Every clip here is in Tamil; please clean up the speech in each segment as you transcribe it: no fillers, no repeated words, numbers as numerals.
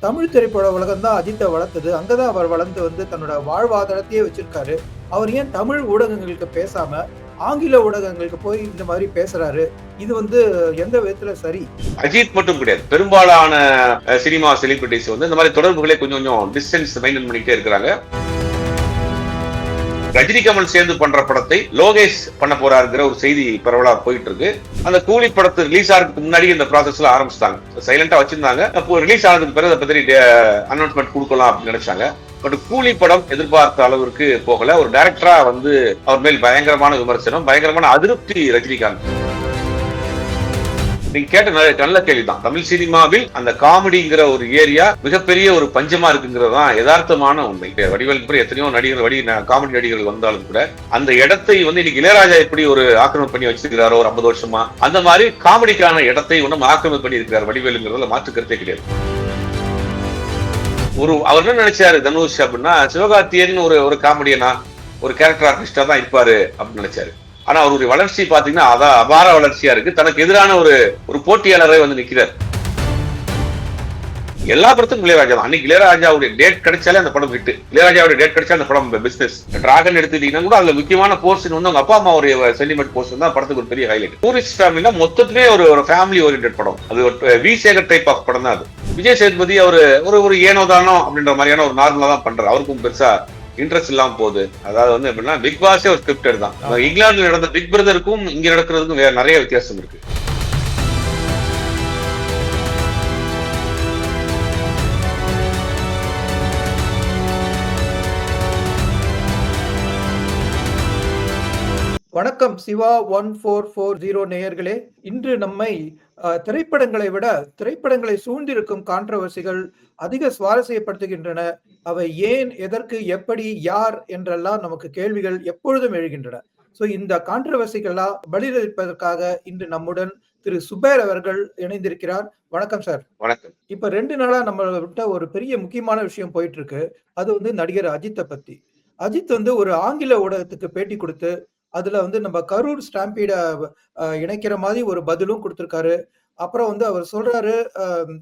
தமிழ் திரைப்பட உலகம் தான் அஜித்தை வளர்த்தது. அங்கதான் அவர் வளர்ந்து வந்து தன்னோட வாழ்வாதாரத்தையே வச்சிருக்காரு. அவர் ஏன் தமிழ் ஊடகங்களுக்கு பேசாம, ஆங்கில ஊடகங்களுக்கு போய் இந்த மாதிரி பேசுறாரு? இது வந்து எந்த விதத்துல சரி? அஜித் மட்டும் கிடையாது, பெரும்பாலான சினிமா செலிபிரிட்டிஸ் வந்து இந்த மாதிரி தொடர்புகளே கொஞ்சம் கொஞ்சம் டிஸ்டன்ஸ் மெயின்டைன் பண்ணிட்டே இருக்கிறாங்க. ரஜினி கமல் சேர்ந்து பண்ற படத்தை லோகேஷ் பண்ண போறாருங்கிற ஒரு செய்தி பரவலா போயிட்டு இருக்கு. அந்த கூலி படத்து ரிலீஸ் ஆகிறதுக்கு முன்னாடி இந்த ப்ராசஸ்ல ஆரம்பிச்சிட்டாங்க. சைலண்டா வச்சிருந்தாங்க. அப்போ ரிலீஸ் ஆனதுக்கு பிறகு அதை பத்தி அனௌன்ஸ்மெண்ட் கொடுக்கலாம் அப்படின்னு நினைச்சாங்க. பட் கூலி படம் எதிர்பார்த்த அளவிற்கு போகல. ஒரு டைரக்டரா வந்து அவர் மேல் பயங்கரமான விமர்சனம், பயங்கரமான அதிருப்தி ரஜினிகாந்த். நீங்க கேட்ட நல்ல கேள்விதான். தமிழ் சினிமாவில் அந்த காமெடிங்கிற ஒரு ஏரியா மிகப்பெரிய ஒரு பஞ்சமா இருக்குங்கிறது தான் யதார்த்தமான உண்மை. வடிவேலுக்கு எத்தனையோ நடிகர்கள் காமெடி நடிகர்கள் வந்தாலும் கூட அந்த இடத்தை வந்து இன்னைக்கு இளையராஜா எப்படி ஒரு ஆக்கிரமிப்பு பண்ணி வச்சிருக்கிறாரோ ஒரு 50 வருஷமா, அந்த மாதிரி காமெடிக்கான இடத்தை ஒன்றும் ஆக்கிரமிப்பு பண்ணி இருக்கிறார் வடிவேலுங்கிறதுல மாற்று கருத்தே கிடையாது. அவர் என்ன நினைச்சாரு தனுஷ் அப்படின்னா, சிவகார்த்தியன் ஒரு காமெடியனா ஒரு கேரக்டர் ஆர்டிஸ்டா தான் இருப்பாரு அப்படின்னு நினைச்சாரு. ஆனா அவருடைய வளர்ச்சி பாத்தீங்கன்னா அதான் அபார வளர்ச்சியா இருக்கு. தனக்கு எதிரான ஒரு போட்டியாளரை வந்து நிக்கிறார். எல்லா படத்துக்கும் இளையராஜா தான். அன்னைக்கு இளையராஜாவுடைய டேட் கிடைச்சாலே அந்த படம் ஹிட். இளையராஜாவுடைய டேட் கிடைச்சா அந்த படம் பிசினஸ். டிராகன் எடுத்துட்டீங்கன்னா கூட அதுல முக்கியமான போர்ஷன் வந்து அவங்க அப்பா அம்மாவுடைய சென்டிமெண்ட் போர்ஷன் தான் படத்துக்கு ஒரு பெரிய ஹைலைட். டூரிஸ்ட் ஃபேமிலினா மொத்தத்திலே ஒரு ஃபேமிலி ஓரியன்டட் படம். அது வி சேகர் டைப் ஆஃப் படம் தான் அது. விஜய் சேதுபதி ஒரு ஏனோதானோ அப்படின்ற மாதிரியான ஒரு நார்மலா தான் பண்றாரு. அவருக்கும் பெருசா இன்ட்ரெஸ்ட் இல்லாம போகுது. அதாவது வந்து எப்படின்னா பிக் பாஸே ஒரு ஸ்கிரிப்டட் தான். இங்கிலாந்துல நடந்த பிக் பிரதருக்கும் இங்க நடக்கிறதுக்கும் வேற நிறைய வித்தியாசம் இருக்கு. வணக்கம் சிவா 1440 நேயர்களே. இன்று நம்மை திரைப்படங்களை விட திரைப்படங்களை சூழ்ந்திருக்கும் கான்ட்ரவர்சிகள் அதிக சுவாரஸ்யப்படுத்துகின்றன. அவை ஏன், எதற்கு, எப்படி, யார் என்றெல்லாம் நமக்கு கேள்விகள் எப்பொழுதும் எழுகின்றன. ஸோ இந்த கான்ட்ரவர்சிகள்லாம் பதிலளிப்பதற்காக இன்று நம்முடன் திரு சுபேர் அவர்கள் இணைந்திருக்கிறார். வணக்கம் சார். வணக்கம். இப்ப 2 நாளா நம்ம விட்ட ஒரு பெரிய முக்கியமான விஷயம் போயிட்டு இருக்கு. அது வந்து நடிகர் அஜித்தை பத்தி. அஜித் வந்து ஒரு ஆங்கில ஊடகத்துக்கு பேட்டி கொடுத்து அதுல வந்து நம்ம கரூர் ஸ்டாம்பீட இணைக்கிற மாதிரி ஒரு பதிலும் கொடுத்திருக்காரு. அப்புறம் வந்து அவர் சொல்றாரு,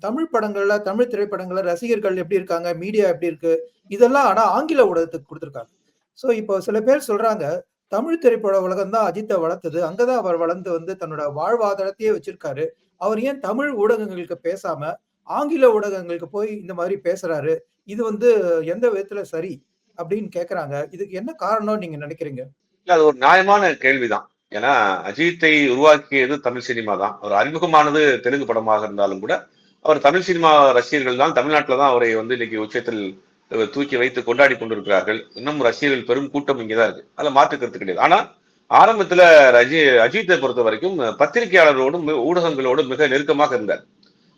தமிழ் படங்கள்ல, தமிழ் திரைப்படங்கள்ல ரசிகர்கள் எப்படி இருக்காங்க, மீடியா எப்படி இருக்கு, இதெல்லாம் ஆனா ஆங்கில ஊடகத்துக்கு கொடுத்திருக்காங்க. சோ இப்போ சில பேர் சொல்றாங்க, தமிழ் திரைப்பட உலகம் தான் அஜித்தை வளர்த்தது. அங்கதான் அவர் வளர்ந்து வந்து தன்னோட வாழ்வாதாரத்தையே வச்சிருக்காரு. அவர் ஏன் தமிழ் ஊடகங்களுக்கு பேசாம, ஆங்கில ஊடகங்களுக்கு போய் இந்த மாதிரி பேசுறாரு? இது வந்து எந்த விதத்துல சரி அப்படின்னு கேக்குறாங்க. இதுக்கு என்ன காரணம் நீங்க நினைக்கிறீங்க? அது ஒரு நியாயமான கேள்விதான். ஏன்னா அஜித்தை உருவாக்கியது தமிழ் சினிமா தான். அவர் அறிமுகமானது தெலுங்கு படமாக இருந்தாலும் கூட அவர் தமிழ் சினிமா ரசிகர்கள் தான். தமிழ்நாட்டில் தான் அவரை வந்து இன்னைக்கு உச்சத்தில் தூக்கி வைத்து கொண்டாடி கொண்டிருக்கிறார்கள். இன்னும் ரசிகர்கள் பெரும் கூட்டம் இங்கேதான் இருக்கு. அதுல மாற்று கருத்து கிடையாது. ஆனா ஆரம்பத்துல அஜித்தை பொறுத்த வரைக்கும் பத்திரிகையாளர்களோடும் ஊடகங்களோடும் மிக நெருக்கமாக இருந்தார்.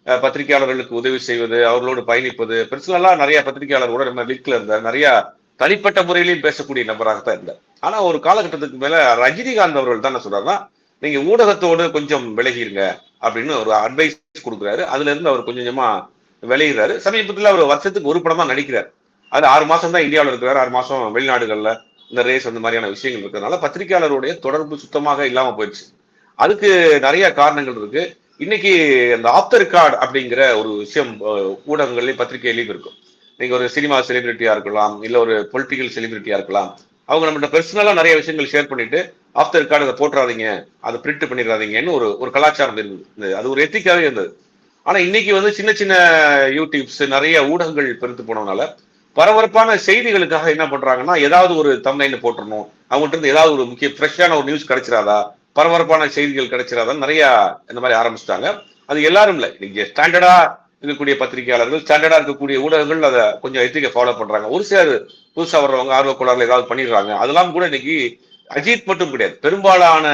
பத்திரிகையாளர்களுக்கு உதவி செய்வது, அவர்களோடு பயணிப்பது, பெருசெல்லாம் நிறைய பத்திரிகையாளர்களோட நம்ம லிங்க்ல இருந்தார். நிறைய தனிப்பட்ட முறையிலையும் பேசக்கூடிய நபராகத்தான் இருந்தார். ஆனா ஒரு காலகட்டத்துக்கு மேல ரஜினிகாந்த் அவர்கள் தான் என்ன சொல்றாருன்னா, நீங்க ஊடகத்தோடு கொஞ்சம் விலகிருங்க அப்படின்னு ஒரு அட்வைஸ் கொடுக்குறாரு. அதுல இருந்து அவர் கொஞ்சம் கொஞ்சமா விலகிறாரு. சமீபத்துல அவர் வருஷத்துக்கு ஒரு படம் தான் நடிக்கிறார். அது 6 மாசம் தான் இந்தியாவில் இருக்கிறார். 6 மாசம் வெளிநாடுகள்ல இந்த ரேஸ் அந்த மாதிரியான விஷயங்கள் இருக்கிறதுனால பத்திரிகையாளருடைய தொடர்பு சுத்தமாக இல்லாம போயிடுச்சு. அதுக்கு நிறைய காரணங்கள் இருக்கு. இன்னைக்கு அந்த ஆஃப் த ரெக்கார்ட் அப்படிங்கிற ஒரு விஷயம் ஊடகங்கள்லயும் பத்திரிகையிலையும் இருக்கும். நீங்க ஒரு சினிமா செலிபிரிட்டியா இருக்கலாம், இல்ல ஒரு பொலிட்டிக்கல் செலிபிரிட்டியா இருக்கலாம். அவங்க நம்மகிட்ட பர்சனலா நிறைய விஷயங்கள் ஷேர் பண்ணிட்டு ஆஃப் த ரெக்கார்டு அதை போட்டுறாதீங்க, அதை பிரிண்ட் பண்ணிடாதீங்கன்னு ஒரு கலாச்சாரம் இருந்தது. அது ஒரு எத்திக்காவே இருந்தது. ஆனா இன்னைக்கு வந்து சின்ன சின்ன யூடியூப்ஸ் நிறைய ஊடகங்கள் பெருத்து போனதுனால பரபரப்பான செய்திகளுக்காக என்ன பண்றாங்கன்னா, ஏதாவது ஒரு தம்ப்நெயில்ல போட்டுறணும், அவங்ககிட்ட இருந்து ஏதாவது ஒரு முக்கிய ஃப்ரெஷ்ஷான ஒரு நியூஸ் கிடைச்சிடாதா, பரபரப்பான செய்திகள் கிடைச்சிடாதான்னு நிறைய இந்த மாதிரி ஆரம்பிச்சிட்டாங்க. அது எல்லாரும் இல்லை, இன்னைக்கு ஸ்டாண்டர்டா இருக்கக்கூடிய பத்திரிகையாளர்கள், ஸ்டாண்டர்டா இருக்கக்கூடிய ஊடகங்கள் அதை கொஞ்சம் எத்திக்கை ஃபாலோ பண்றாங்க. ஒரு சிலர் புதுசா வர்றவங்க ஆர்வக்கோளாறுல ஏதாவது பண்ணிடுறாங்க. அதெல்லாம் கூட இன்னைக்கு அஜித் மட்டும் கிடையாது, பெரும்பாலான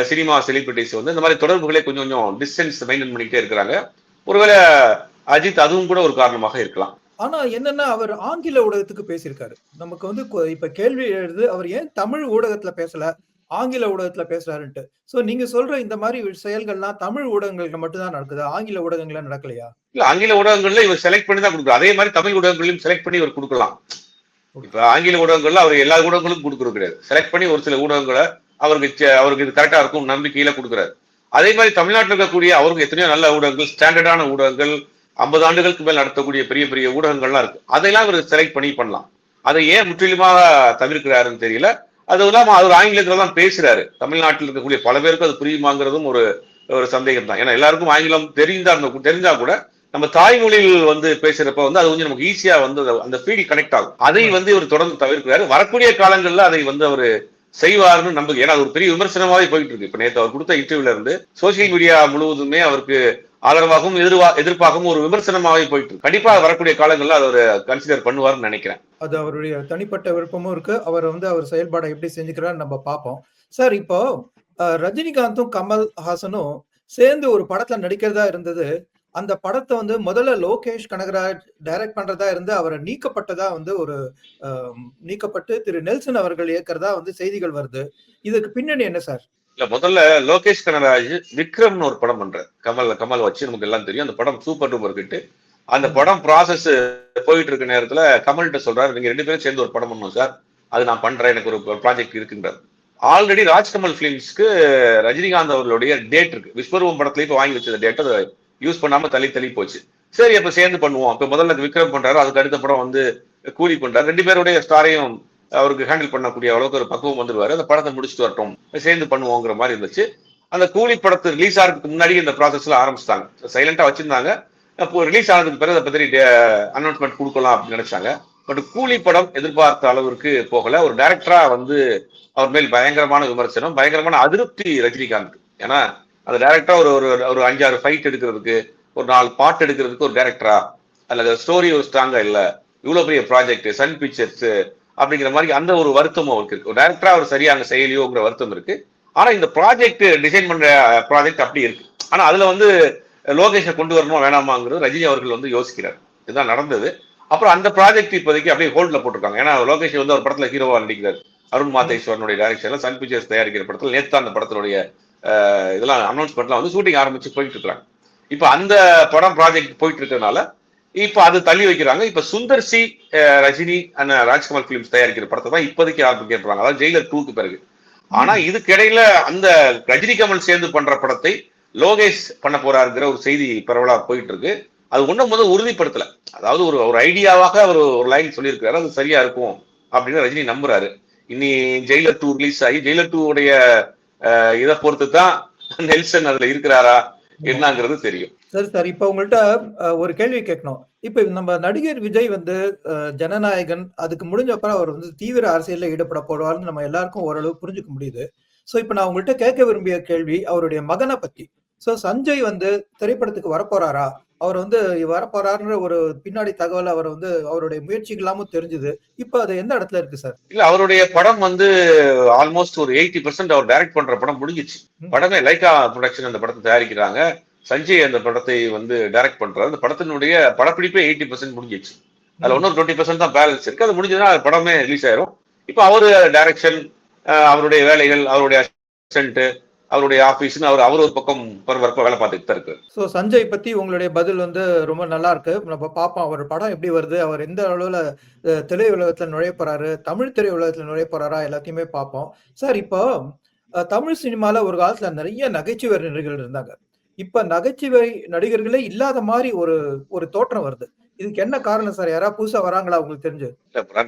சினிமா செலிபிரிட்டிஸ் வந்து இந்த மாதிரி தொடர்புகளே கொஞ்சம் கொஞ்சம் டிஸ்டன்ஸ் மெயின்டைன் பண்ணிக்கிட்டே இருக்கிறாங்க. ஒருவேளை அஜித் அதுவும் கூட ஒரு காரணமாக இருக்கலாம். ஆனா என்னன்னா, அவர் ஆங்கில ஊடகத்துக்கு பேசியிருக்காரு. நமக்கு வந்து இப்ப கேள்வி எழுது, அவர் ஏன் தமிழ் ஊடகத்துல பேசல, ஆங்கில ஊடகத்துல பேசுறாருன்ட்டு. சோ நீங்க சொல்ற இந்த மாதிரி செயல்கள்லாம் தமிழ் ஊடகங்களுக்கு மட்டும்தான் நடக்குதா? ஆங்கில ஊடகங்கள்ல நடக்கலையா? இல்ல, ஆங்கில ஊடகங்கள்ல இவர் செலக்ட் பண்ணி தான் கொடுக்குறாரு. அதே மாதிரி தமிழ் ஊடகங்களையும் செலக்ட் பண்ணி இவர் கொடுக்கலாம். இப்ப ஆங்கில ஊடகங்கள்ல அவர் எல்லா ஊடகங்களுக்கும் கொடுக்கறது கிடையாது. செலக்ட் பண்ணி ஒரு சில ஊடகங்களை அவருக்கு இது கரெக்டா இருக்கும் நம்பிக்கையில கொடுக்குறாரு. அதே மாதிரி தமிழ்நாட்டில் இருக்கக்கூடிய அவருக்கு எத்தனையோ நல்ல ஊடகங்கள், ஸ்டாண்டர்டான ஊடகங்கள், 50 ஆண்டுகளுக்கு மேல் நடத்தக்கூடிய பெரிய பெரிய ஊடகங்கள்லாம் இருக்கு. அதையெல்லாம் இவர் செலக்ட் பண்ணலாம். அதை ஏன் முற்றிலுமாக தவிர்க்கிறாருன்னு தெரியல. அது இல்லாம அவர் ஆங்கிலத்துல தான் பேசுறாரு. தமிழ்நாட்டில் இருக்கக்கூடிய பல பேருக்கு அது புரியுமாங்கிறதும் ஒரு ஒரு சந்தேகம் தான். ஏன்னா எல்லாருக்கும் ஆங்கிலம் தெரிஞ்சா கூட நம்ம தாய்மொழியில் பேசுறப்ப அது கொஞ்சம் நமக்கு ஈஸியா அந்த ஃபீல் கனெக்ட் ஆகும். அதை இவர் தொடர்ந்து தவிர்க்கிறாரு. வரக்கூடிய காலங்கள்ல அதை அவர் செய்வார்னு நம்புது. ஏன்னா அது ஒரு பெரிய விமர்சனமாவே போயிட்டு இருக்கு. இப்ப நேற்று அவர் கொடுத்த இன்டர்வியூல இருந்து சோசியல் மீடியா முழுவதுமே அவருக்கு ஆதரவாகவும் எதிர்ப்பாகவும் ஒரு விமர்சனமாவே போயிட்டு இருக்கு. கண்டிப்பா வரக்கூடிய காலங்கள்ல அதை அவர் கன்சிடர் பண்ணுவார்னு நினைக்கிறேன். அது அவருடைய தனிப்பட்ட விருப்பமும் இருக்கு. அவர் அவர் செயல்பாடை எப்படி செஞ்சுக்கிறான்னு நம்ம பார்ப்போம். சார், இப்போ ரஜினிகாந்தும் கமல்ஹாசனும் சேர்ந்து ஒரு படத்துல நடிக்கிறதா இருந்தது. அந்த படத்தை முதல்ல லோகேஷ் கனகராஜ் டைரக்ட் பண்றதா இருந்து அவரை நீக்கப்பட்டதா ஒரு நீக்கப்பட்டு திரு நெல்சன் அவர்கள் இயக்கிறதா செய்திகள் வருது. இதுக்கு பின்னணி என்ன சார்? இல்ல, முதல்ல லோகேஷ் கனகராஜ் விக்ரம்னு ஒரு படம் பண்ற கமல் வச்சு நமக்கு எல்லாம் தெரியும். அந்த படம் சூப்பர் டூப்பர் ஹிட். அந்த படம் ப்ராசஸ் போயிட்டு இருக்க நேரத்துல கமல்கிட்ட சொல்றாரு, நீங்க 2 பேரும் சேர்ந்து ஒரு படம் பண்ணணும் சார், அது நான் பண்றேன், எனக்கு ஒரு ப்ராஜெக்ட் இருக்குன்றார். ஆல்ரெடி ராஜ்கமல் பிலிம்ஸ்க்கு ரஜினிகாந்த் அவர்களுடைய டேட் இருக்கு. விஸ்வரூபம் படத்துல இப்ப வாங்கி வச்ச டேட் அதை யூஸ் பண்ணாம தள்ளி போச்சு. சரி, அப்ப சேர்ந்து பண்ணுவோம். இப்ப முதல்ல விக்ரம் பண்றாரு, அதுக்கு அடுத்த படம் கூலி பண்றாரு. 2 பேருடைய ஸ்டாரையும் அவருக்கு ஹேண்டில் பண்ணக்கூடிய அளவுக்கு ஒரு பக்குவம் வந்துருவாரு. அந்த படத்தை முடிச்சுட்டு வரட்டும், சேர்ந்து பண்ணுவோங்கிற மாதிரி இருந்துச்சு. அந்த கூலி படத்தை ரிலீஸ் ஆகிறதுக்கு முன்னாடி இந்த ப்ராசஸ்ல ஆரம்பிச்சிட்டாங்க. சைலண்டா வச்சிருந்தாங்க. அப்போ ரிலீஸ் ஆனதுக்கு பிறகு அதை பத்தி அனௌன்ஸ்மெண்ட் கொடுக்கலாம் அப்படின்னு நினைச்சாங்க. பட் கூலி படம் எதிர்பார்த்த அளவிற்கு போகல. ஒரு டைரக்டரா அவர் மேல் பயங்கரமான விமர்சனம், பயங்கரமான அதிருப்தி ரஜினிகாந்த். ஏன்னா அந்த டைரக்டரா ஒரு 5-6 ஃபைட் எடுக்கிறதுக்கு, ஒரு 4 பாட்டு எடுக்கிறதுக்கு ஒரு டைரக்டரா, அல்லது ஸ்டோரி ஒரு ஸ்ட்ராங்கா இல்ல, இவ்வளவு பெரிய ப்ராஜெக்ட் சன் பிக்சர்ஸ் அப்படிங்கிற மாதிரி அந்த ஒரு வருத்தமும் அவருக்கு இருக்கு. ஒரு டைரக்டரா அவர் சரியா அங்க செயலியோங்கிற வருத்தம் இருக்கு. ஆனா இந்த ப்ராஜெக்ட் டிசைன் பண்ற ப்ராஜெக்ட் அப்படி இருக்கு. ஆனா அதுல லோகேஷை கொண்டு வரணுமா வேணாமாங்கிறது ரஜினி அவர்கள் யோசிக்கிறார். இதுதான் நடந்தது. அப்புறம் அந்த ப்ராஜெக்ட் இப்போதைக்கு அப்படியே ஹோல்ட்ல போட்டிருக்காங்க. ஏன்னா லோகேஷ் ஒரு படத்துல ஹீரோவா நடிக்கிறார். அருண் மாதேஸ்வரனுடைய டைரக்ஷன்ல சன் பிக்சர்ஸ் தயாரிக்கிற படத்துல நேத்து அந்த படத்தினுடைய இதெல்லாம் அனௌன்ஸ்மெண்ட்லாம் ஷூட்டிங் ஆரம்பிச்சு போயிட்டு இருக்காங்க. இப்ப அந்த படம் ப்ராஜெக்ட் போயிட்டு இருக்கிறதுனால இப்ப அது தள்ளி வைக்கிறாங்க. இப்ப சுந்தர் சி ரஜினி ராஜ்கமல் பிலிம்ஸ் தயாரிக்கிற படத்தை தான் இப்போதைக்கு ஆரம்பிக்கிறாங்க, அதாவது ஜெயிலர் 2க்கு பிறகு. ஆனா இதுக்கு இடையில அந்த ரஜினி கமல் சேர்ந்து பண்ற படத்தை லோகேஷ் பண்ண போறாருங்கிற ஒரு செய்தி பரவலா போயிட்டு இருக்கு. அது ஒன்றும் உறுதிப்படுத்தல. அதாவது ஒரு ஐடியாவாக அவர் ஒரு லைன் சொல்லியிருக்காரு, அது சரியா இருக்கும் அப்படின்னு ரஜினி நம்புறாரு. இனி ஜெயிலர் 2 ரிலீஸ் ஆகி ஜெயிலர் 2 உடைய இதை பொறுத்து தான் நெல்சன் அதுல இருக்கிறாரா என்னங்கிறது தெரியும். சரி சார், இப்ப உங்கள்கிட்ட ஒரு கேள்வி கேட்கணும். இப்ப நம்ம நடிகர் விஜய் ஜனநாயகன் அதுக்கு முடிஞ்சப்பறம் அவர் தீவிர அரசியல்ல ஈடுபட போடுவார்னு நம்ம எல்லாருக்கும் ஓரளவு புரிஞ்சுக்க முடியுது. சோ இப்ப நான் உங்கள்கிட்ட கேட்க விரும்பிய கேள்வி அவருடைய மகனை பத்தி. சோ சஞ்சய் திரைப்படத்துக்கு வரப்போறாரா, அவர் வரப்போறாருன்ற ஒரு பின்னாடி தகவல் அவர் அவருடைய முயற்சிகள் எல்லாமும் தெரிஞ்சது. இப்ப அது எந்த இடத்துல இருக்கு சார்? இல்ல, அவருடைய படம் ஆல்மோஸ்ட் ஒரு 80% அவர் டைரக்ட் பண்ற படம் முடிஞ்சிச்சு. படமே லைகா ப்ரொடக்ஷன் அந்த படத்தை தயாரிக்கிறாங்க. சஞ்சய் அந்த படத்தை டைரக்ட் பண்றாரு. அந்த படத்தினுடைய படப்பிடிப்பே 80% முடிஞ்சிச்சு. அதுல இன்னொரு 20% தான் பேலன்ஸ் இருக்கு. அது முடிஞ்சதுன்னா படமே ரிலீஸ் ஆயிரும். இப்ப அவரு டைரக்ஷன், அவருடைய வேலைகள், அவருடைய அசிஸ்டன்ட், அவருடைய ஆபீஸ்னு அவர் ஒரு பக்கம் பரபரப்பா வேலை பார்த்துட்டு தான் இருக்கு. சோ சஞ்சய் பத்தி உங்களுடைய பதில் ரொம்ப நல்லா இருக்கு. நம்ம பார்ப்போம் அவர் படம் எப்படி வருது, அவர் எந்த அளவுல திரையுலகத்துல நுழைய போறாரு, தமிழ் திரையுலகத்துல நுழைய போறாரா, எல்லாத்தையுமே பார்ப்போம். சார், இப்போ தமிழ் சினிமால ஒரு காலத்துல நிறைய நகைச்சுவை நடிகர்கள் இருந்தாங்க. இப்ப நகைச்சுவை நடிகர்களே இல்லாத மாதிரி ஒரு தோற்றம் வருது. இதுக்கு என்ன காரணம் சார்? யாராவது புதுசா வராங்களா உங்களுக்கு தெரிஞ்சு?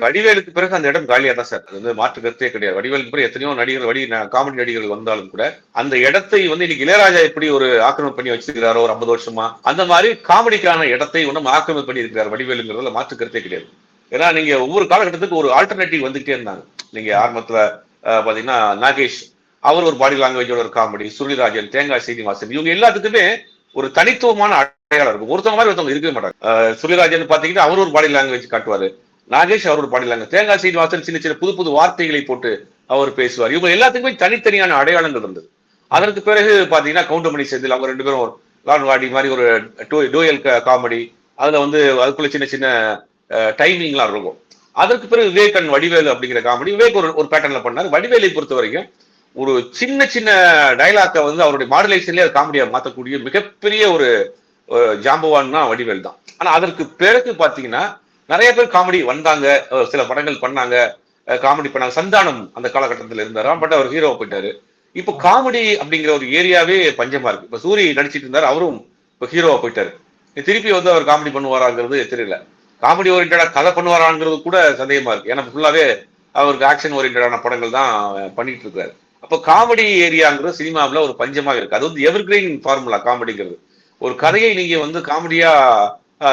வடிவேலுக்கு பிறகு அந்த இடம் காலியா தான் சார். அது மாற்று கருத்தே கிடையாது. வடிவேலுக்கு பிறகு எத்தனையோ நடிகர்கள் காமெடி நடிகர்கள் வந்தாலும் கூட அந்த இடத்தை இன்னைக்கு இளையராஜா எப்படி ஒரு ஆக்கிரமிப்பு பண்ணி வச்சிருக்கிறாரோ ஒரு 50 வருஷமா, அந்த மாதிரி காமெடிக்கான இடத்தை ஒன்னும் ஆக்கிரமிப்பு பண்ணி இருக்கிறார் வடிவேலுங்கிறதுல மாற்று கருத்தே கிடையாது. ஏன்னா நீங்க ஒவ்வொரு காலகட்டத்துக்கு ஒரு ஆல்டர்னேட்டிவ் வந்துகிட்டே இருந்தாங்க. நீங்க ஆரம்பத்துல பாத்தீங்கன்னா நாகேஷ், அவர் ஒரு பாடி லாங்குவேஜோட ஒரு காமெடி, சுருளிராஜன், தேங்காய் சீனிவாசன், இவங்க எல்லாத்துக்குமே ஒரு தனித்துவமான அடையாளம் இருக்கும். ஒருத்தவங்க மாதிரி ஒருத்தவங்க இருக்கவே மாட்டாங்க. சுருளிராஜன் பாத்தீங்கன்னா அவர் ஒரு பாடி லாங்குவேஜ் காட்டுவாரு, நாகேஷ் அவர் ஒரு பாடி லாங்குவேஜ், தேங்காய் சீனிவாசன் சின்ன சின்ன புது வார்த்தைகளை போட்டு அவர் பேசுவார். இவங்க எல்லாத்துக்குமே தனித்தனியான அடையாளங்கள் இருந்தது. அதற்கு பிறகு பாத்தீங்கன்னா கவுண்டமணி செந்தில், அவங்க 2 பேரும் லான்வாடி மாதிரி ஒரு டூயல் காமெடி, அதுல அதுக்குள்ள சின்ன சின்ன டைமிங்லாம் இருக்கும். அதற்கு பிறகு விவேக் அண்ட் வடிவேலு அப்படிங்கிற காமெடி, விவேக் ஒரு பேட்டர்ன்ல பண்ணார். வடிவேலை பொறுத்த வரைக்கும் ஒரு சின்ன சின்ன டைலாக்கை அவருடைய மாடுலேஷன்லேயே காமெடியா மாற்றக்கூடிய மிகப்பெரிய ஒரு ஜாம்பவான்னா வடிவேல் தான். ஆனா அதற்கு பிறகு பாத்தீங்கன்னா நிறைய பேர் காமெடி வந்தாங்க, சில படங்கள் பண்ணாங்க, காமெடி பண்ணாங்க. சந்தானம் அந்த காலகட்டத்தில் இருந்தாரா, பட் அவர் ஹீரோவா போயிட்டாரு. இப்போ காமெடி அப்படிங்கிற ஒரு ஏரியாவே பஞ்சமா இருக்கு. இப்ப சூரி நடிச்சிட்டு இருந்தாரு, அவரும் இப்ப ஹீரோவா போயிட்டாரு. திருப்பி வந்து அவர் காமெடி பண்ணுவாராங்கிறது தெரியல. காமெடி ஓரியன்டா கதை பண்ணுவாராங்கிறது கூட சந்தேகமா இருக்கு. ஏன்னா ஃபுல்லாவே அவருக்கு ஆக்ஷன் ஓரியன்டான படங்கள் தான் பண்ணிட்டு இருக்காரு. அப்போ காமெடி ஏரியாங்கிறது சினிமாவில் ஒரு பஞ்சமாக இருக்கு. அது வந்து எவர்கிரீன் ஃபார்முலா காமெடிங்கிறது. ஒரு கதையை நீங்க வந்து காமெடியா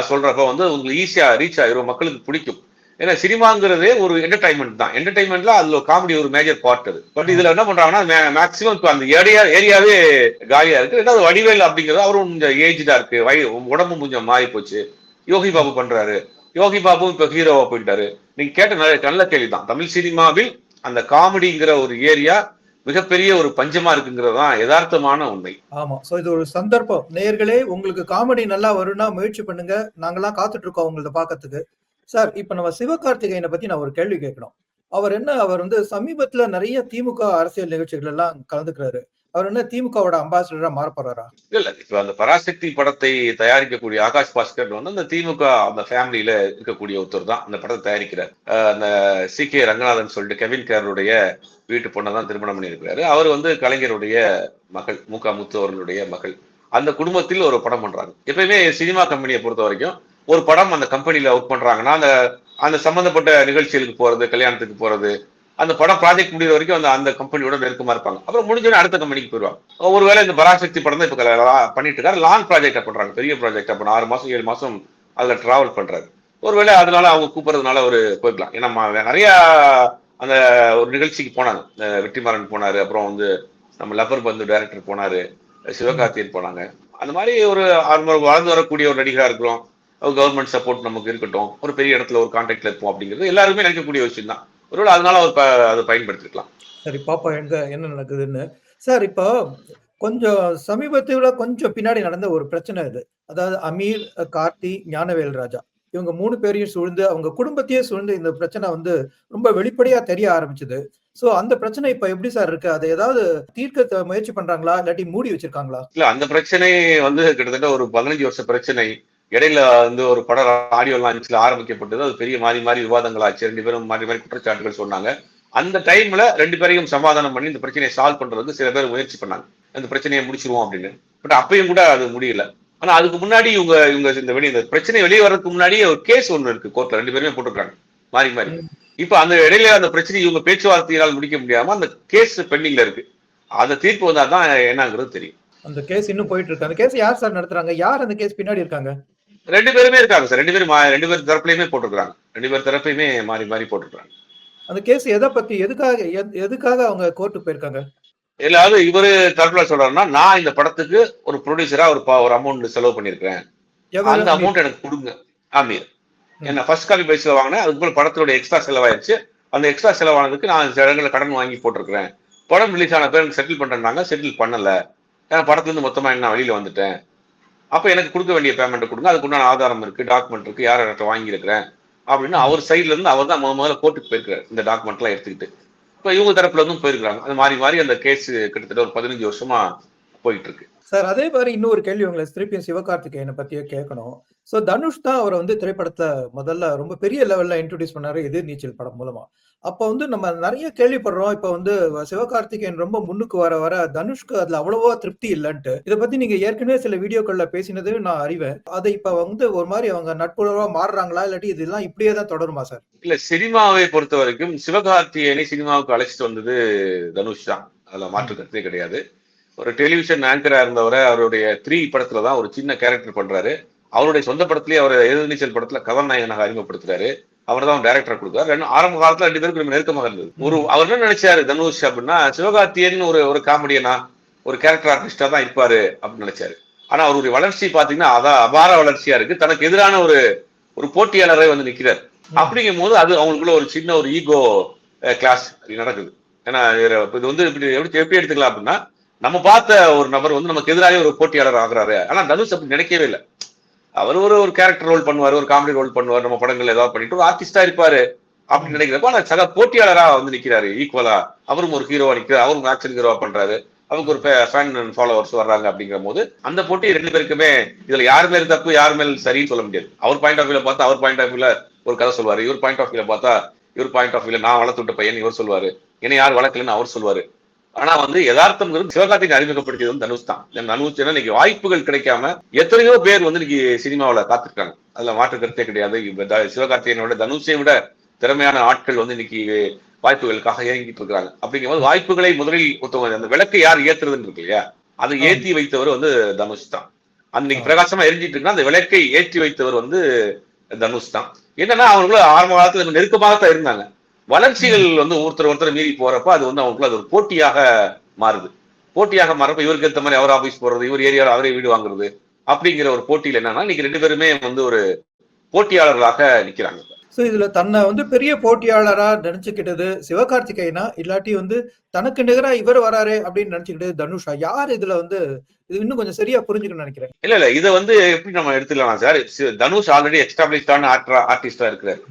சொல்றப்ப வந்து உங்களுக்கு ஈஸியா ரீச் ஆகிரும், மக்களுக்கு பிடிக்கும். ஏன்னா சினிமாங்கிறதே ஒரு என்டர்டைன்மெண்ட் தான். என்டர்டைன்மெண்ட்ல அதுல காமெடி ஒரு மேஜர் பார்ட் அது. பட் இதுல என்ன பண்றாங்கன்னா மேக்சிமம் இப்போ அந்த ஏரியாவே காலியா இருக்கு. ரெண்டாவது வடிவேல் அப்படிங்கிறது அவரும் கொஞ்சம் ஏஜ்டா இருக்கு, உடம்பு கொஞ்சம் மாறி போச்சு. யோகி பாபு பண்றாரு. யோகி பாபு இப்ப ஹீரோவா போயிட்டாரு. நீங்க கேட்ட நல்ல கேள்விதான். தமிழ் சினிமாவில் அந்த காமெடிங்கிற ஒரு ஏரியா மிகப்பெரிய ஒரு பஞ்சமா இருக்குங்கிறது தான் யதார்த்தமான உண்மை. ஆமா. சோ இது ஒரு சந்தர்ப்பம். நேயர்களே, உங்களுக்கு காமெடி நல்லா வரும்னா முயற்சி பண்ணுங்க. நாங்கலாம் காத்துட்டு இருக்கோம் உங்களத பார்க்கறதுக்கு. சார், இப்ப நம்ம சிவகார்த்திகேயன பத்தி நான் ஒரு கேள்வி கேட்கணும். அவர் வந்து சமீபத்துல நெறைய திமுக அரசியல் நிகழ்ச்சிகள் எல்லாம் கலந்துக்கிறாரு. அவர் என்ன திமுகவோட அம்பாசிடரா மாறப் போறாரா? இல்ல இப்ப அந்த பராசக்தி படத்தை தயாரிக்கக்கூடிய ஆகாஷ் பாஸ்கர் வந்து அந்த திமுக அந்த ஃபேமிலியில இருக்கக்கூடிய ஒருத்தர் தான் அந்த படத்தை தயாரிக்கிறார். அந்த சி.கே. ரங்கநாதன் சொல்லிட்டு கெவின் கேருடைய வீட்டு பொண்ணை தான் திருமணம் பண்ணியிருக்கிறாரு. அவர் வந்து கலைஞருடைய மகள், மு.க. முத்து அவர்களுடைய மகள். அந்த குடும்பத்தில் ஒரு படம் பண்றாங்க. எப்பயுமே சினிமா கம்பெனியை பொறுத்த வரைக்கும் ஒரு படம் அந்த கம்பெனில ஒர்க் பண்றாங்கன்னா அந்த அந்த சம்பந்தப்பட்ட நிகழ்ச்சிகளுக்கு போறது, கல்யாணத்துக்கு போறது, அந்த படம் ப்ராஜெக்ட் முடிகிற வரைக்கும் அந்த கம்பெனியோட நெருக்கமா இருப்பாங்க. அப்புறம் முடிஞ்சோடனே அடுத்த கம்பெனிக்கு போயிடுவாங்க. ஒருவேளை இந்த பராசக்தி படம் தான் இப்ப பண்ணிட்டு இருக்காரு. லாங் ப்ராஜெக்டா பண்றாங்க, பெரிய ப்ராஜெக்ட். அப்ப 6 மாசம் 7 மாசம் அதுல டிராவல் பண்றாரு. ஒருவேளை அதனால அவங்க கூப்பிடுறதுனால ஒரு போய்க்கலாம். ஏன்னா நிறைய அந்த ஒரு நிகழ்ச்சிக்கு போனாங்க. வெற்றிமாறன் போனாரு, அப்புறம் வந்து நம்ம லப்பர் பந்து டைரக்டர் போனாரு, சிவகார்த்தியன் போனாங்க. அந்த மாதிரி ஒரு வளர்ந்து வரக்கூடிய ஒரு நடிகரா இருக்கிறோம். கவர்மெண்ட் சப்போர்ட் நமக்கு இருக்கட்டும், ஒரு பெரிய இடத்துல ஒரு கான்டாக்ட்ல இருப்போம் அப்படிங்கிறது எல்லாருமே நினைக்கக்கூடிய விஷயம் தான். ஒருவேளை அதனால அவர் அதை பயன்படுத்திருக்கலாம். சரி, பாப்போம் என்ன நடக்குதுன்னு. சார், இப்போ கொஞ்சம் சமீபத்துல கொஞ்சம் பின்னாடி நடந்த ஒரு பிரச்சனை இது. அதாவது அமீர், கார்த்தி, ஞானவேல் ராஜா இவங்க 3 பேரையும் சூழ்ந்து, அவங்க குடும்பத்தையே சூழ்ந்து இந்த பிரச்சனை வந்து ரொம்ப வெளிப்படையா தெரிய ஆரம்பிச்சது. சோ அந்த பிரச்சனை இப்ப எப்படி சார் இருக்கு? அதை ஏதாவது தீர்க்க முயற்சி பண்றாங்களா? இல்லாட்டி மூடி வச்சிருக்காங்களா? இல்ல, அந்த பிரச்சனை வந்து கிட்டத்தட்ட ஒரு 15 வருஷ பிரச்சனை. இடையில வந்து ஒரு படம் ஆடியோ லான்ச்ல ஆரம்பிக்கப்பட்டது. அது பெரிய மாறி மாறி விவாதங்கள் ஆச்சு. 2 பேரும் மாறி மாறி குற்றச்சாட்டுகள் சொன்னாங்க. அந்த டைம்ல 2 பேரையும் சமாதானம் பண்ணி இந்த பிரச்சனையை சால்வ் பண்றதுக்கு சில பேர் முயற்சி பண்ணாங்க. அந்த பிரச்சனையை முடிச்சிருவோம் அப்படின்னு. பட் அப்பயும் கூட அது முடியல. ஆனா அதுக்கு முன்னாடி இவங்க இந்த பிரச்சனை வெளியே வர்றதுக்கு முன்னாடி ஒரு கேஸ் ஒண்ணு இருக்கு கோர்ட்ல. 2 பேருமே போட்டிருக்காங்க மாறி மாறி. இப்ப அந்த இடையில அந்த பிரச்சனை இவங்க பேச்சுவார்த்தையால் முடிக்க முடியாம அந்த கேஸ் பெண்டிங்ல இருக்கு. அந்த தீர்ப்பு வந்தா தான் என்னங்கிறது தெரியும். அந்த கேஸ் இன்னும் போயிட்டு இருக்கு. அந்த கேஸ் யார் சார் நடத்துறாங்க? யார் அந்த கேஸ் பின்னாடி இருக்காங்க? 2 பேருமே இருக்காங்க சார். 2 பேர் தரப்புலையுமே போட்டிருக்காங்க. 2 பேர் தரப்பையுமே மாறி மாறி போட்டிருக்காங்க. அந்த கேஸ் எதை பத்தி, எதுக்காக அவங்க கோர்ட்டுக்கு போயிருக்காங்க? எல்லாவது இவரு தரப்புல சொல்றாருன்னா, நான் இந்த படத்துக்கு ஒரு ப்ரொடியூசரா ஒரு அமௌண்ட் செலவு பண்ணிருக்கேன், அந்த அமௌண்ட் எனக்கு கொடுங்க. ஆமீர் என்ன ஃபர்ஸ்ட் காப்பி பிரைஸ்ல வாங்கினேன். அதுக்கு படத்தோட எக்ஸ்ட்ரா செலவாயிருச்சு. அந்த எக்ஸ்ட்ரா செலவானதுக்கு நான் சில இடங்களை கடன் வாங்கி போட்டிருக்கிறேன். படம் ரிலீஸ் ஆன பேர் செட்டில் பண்றேன்னாங்க, செட்டில் பண்ணல. ஏன்னா படத்துல இருந்து மொத்தமா நான் வெளியில வந்துட்டேன். அப்ப எனக்கு கொடுக்க வேண்டிய பேமெண்ட் கொடுங்க, அதுக்குண்டான ஆதாரம் இருக்கு, டாக்குமெண்ட் இருக்கு, யார்கிட்ட வாங்கியிருக்கிறேன் அப்படின்னு அவர் சைட்ல இருந்து அவர் தான் முதல்ல கோர்ட்டுக்கு போயிருக்காரு இந்த டாக்குமெண்ட் எல்லாம் எடுத்துக்கிட்டு. இப்ப இவங்க தரப்புல இருந்தும் போயிருக்காங்க. அது மாறி மாறி அந்த கேஸ் கிட்டத்தட்ட ஒரு 15 வருஷமா போயிட்டு இருக்கு. சார், அதே மாதிரி இன்னொரு கேள்வி உங்களை திருப்பியும் சிவகார்த்திகேயனை பத்தியே கேட்கணும். சோ தனுஷ் தான் அவரை வந்து திரைப்படத்துல முதல்ல ரொம்ப பெரிய லெவல்ல இன்ட்ரோடியூஸ் பண்ணாரு எதிர்நீச்சல் படம் மூலமா. அப்ப வந்து நம்ம நிறைய கேள்விப்படுறோம். இப்ப வந்து சிவகார்த்திகேயன் ரொம்ப முன்னுக்கு வர வர தனுஷ்க்கு அதுல அவ்வளவா திருப்தி இல்லைன்ட்டு. இதை பத்தி நீங்க ஏற்கனவே சில வீடியோக்கள்ல பேசினது நான் அறிவேன். அதை இப்ப வந்து ஒரு மாதிரி அவங்க நட்புறவா மாறுறாங்களா, இல்லாட்டி இதெல்லாம் இப்படியே தான் தொடருமா சார்? இல்ல, சினிமாவை பொறுத்த வரைக்கும் சிவகார்த்திகேயனை சினிமாவுக்கு அழைச்சிட்டு வந்தது தனுஷ் தான். அதுல மாற்று கருத்தே கிடையாது. ஒரு டெலிவிஷன் ஆங்கரா இருந்தவரை அவருடைய 3 படத்துலதான் ஒரு சின்ன கேரக்டர் பண்றாரு. அவருடைய சொந்த படத்திலேயே அவர் எதிர்நீச்சல் படத்துல கதாநாயகனாக அறிமுகப்படுத்துறாரு. அவர் தான் டைரக்டர் கொடுத்தாரு. ஆரம்ப காலத்துல 2 பேருக்கு நெருக்கமாக இருந்தது. அவர் என்ன நினைச்சாரு தனுஷ் அப்படின்னா, சிவகார்த்திகேயன் ஒரு காமெடியனா, ஒரு கேரக்டர் ஆர்டிஸ்டா தான் இருப்பாரு அப்படின்னு நினைச்சாரு. ஆனா அவருடைய வளர்ச்சி பாத்தீங்கன்னா அதான் அபார வளர்ச்சியா இருக்கு. தனக்கு எதிரான ஒரு போட்டியாளரை வந்து நிக்கிறார். அப்படிங்கும் போது அது அவங்களுக்குள்ள ஒரு சின்ன ஒரு ஈகோ கிளாஸ் நடக்குது. ஏன்னா இது வந்து எப்படி எடுத்துக்கலாம் அப்படின்னா, நம்ம பார்த்த ஒரு நபர் வந்து நமக்கு எதிராக ஒரு போட்டியாளர் ஆகுறாரு. ஆனா தனுஷ் அப்படி நினைக்கவே இல்லை. அவர் ஒரு கேரக்டர் ரோல் பண்ணுவார், ஒரு காமெடி ரோல் பண்ணுவார், நம்ம படங்கள் ஏதாவது பண்ணிட்டு ஒரு ஆர்டிஸ்டா இருப்பாரு அப்படின்னு நினைக்கிறப்ப ஆனா சக போட்டியாளரா வந்து நிக்கிறாரு. ஈக்குவலா அவரும் ஒரு ஹீரோவா நிக்கிறார், அவரும் ஆக்ஷன் ஹீரோவா பண்றாரு, அவருக்கு ஒரு ஃபேன் ஃபாலோவர்ஸ் வர்றாங்க. அப்படிங்கிற போது அந்த போட்டி 2 பேருக்குமே இதுல யார் மேல தப்பு யார் மேல சரின்னு சொல்ல முடியாது. அவர் பாயிண்ட் ஆஃப் வியூல பார்த்தா அவர் பாயிண்ட் ஆஃப் வியூல ஒரு கதை சொல்வாரு, இவர் பாயிண்ட் ஆஃப் வியூல பார்த்தா இவர் பாயிண்ட் ஆஃப் வியூல நான் வளர்த்து விட்ட பையன் இவர் சொல்வாரு, என்னை யார் வளர்க்கலன்னு அவர் சொல்வாரு. ஆனா வந்து யதார்த்தம்ங்கிறது சிவகார்த்திகேயன் அறிமுகப்படுத்தியது வந்து தனுஷ் தான். தனுஷ் இன்னைக்கு வாய்ப்புகள் கிடைக்காம எத்தனையோ பேர் வந்து இன்னைக்கு சினிமாவில் காத்திருக்காங்க. அதுல மாற்று கருத்தே கிடையாது. சிவகார்த்திகேயனோட தனுஷை விட திறமையான ஆட்கள் வந்து இன்னைக்கு வாய்ப்புகளுக்காக இயங்கிட்டு இருக்காங்க. அப்படிங்கும்போது வாய்ப்புகளை முதலில் ஒருத்தவங்க அந்த விளக்கை யார் ஏத்துறதுன்னு இருக்கு இல்லையா, அதை ஏற்றி வைத்தவர் வந்து தனுஷ் தான். அன்னைக்கு பிரகாசமா எரிஞ்சிட்டு இருக்குன்னா அந்த விளக்கை ஏற்றி வைத்தவர் வந்து தனுஷ் தான். என்னன்னா அவங்களுக்குள்ள ஆரம்ப காலத்துல நெருக்கமாகத்தான் இருந்தாங்க. வளர்ச்சிகள் வந்து ஒருத்தர் மீறி போறப்ப அது வந்து அவங்களுக்குள்ள அது ஒரு போட்டியாக மாறுது. போட்டியாக மாறப்ப இவருக்கு ஏற்ற மாதிரி அவர் ஆபீஸ் போறது, இவர் ஏரியாவில் அவரே வீடு வாங்குறது அப்படிங்கிற ஒரு போட்டியில் என்னன்னா இன்னைக்கு 2 பேருமே வந்து ஒரு போட்டியாளர்களாக நிக்கிறாங்க. சோ இதுல தன்னை வந்து பெரிய போட்டியாளரா நினைச்சுக்கிட்டது சிவகார்த்திகேயனா, இல்லாட்டி வந்து தனக்கு நிகரா இவர் வராரு அப்படின்னு நினைச்சுக்கிட்டது தனுஷா? யார் இதுல வந்து இது இன்னும் கொஞ்சம் சரியா புரிஞ்சுக்கணும்னு நினைக்கிறேன். இல்ல இதை வந்து எப்படி நம்ம எடுத்துக்கலாம் சார், தனுஷ் ஆல்ரெடி எஸ்டாப்ளிஷ்டான ஆர்டிஸ்டா இருக்கிறாரு.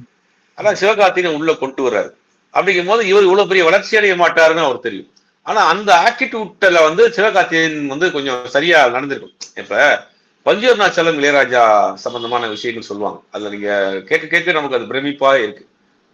அதான் சிவகார்த்திகேயன் உள்ள கொண்டு வர்றாரு. அப்படிங்கும் போது இவர் இவ்வளவு பெரிய வளர்ச்சி அடைய மாட்டாருன்னு அவர் தெரியும். ஆனா அந்த ஆட்டிடியூட்ல வந்து சிவகார்த்திகேயன் வந்து கொஞ்சம் சரியா நடந்திருக்கும். இப்ப பஞ்சவர்ணாச்சலம் இளையராஜா சம்பந்தமான விஷயங்கள் சொல்லுவாங்க. அதுல நீங்க கேட்க கேட்க நமக்கு அது பிரமிப்பா இருக்கு.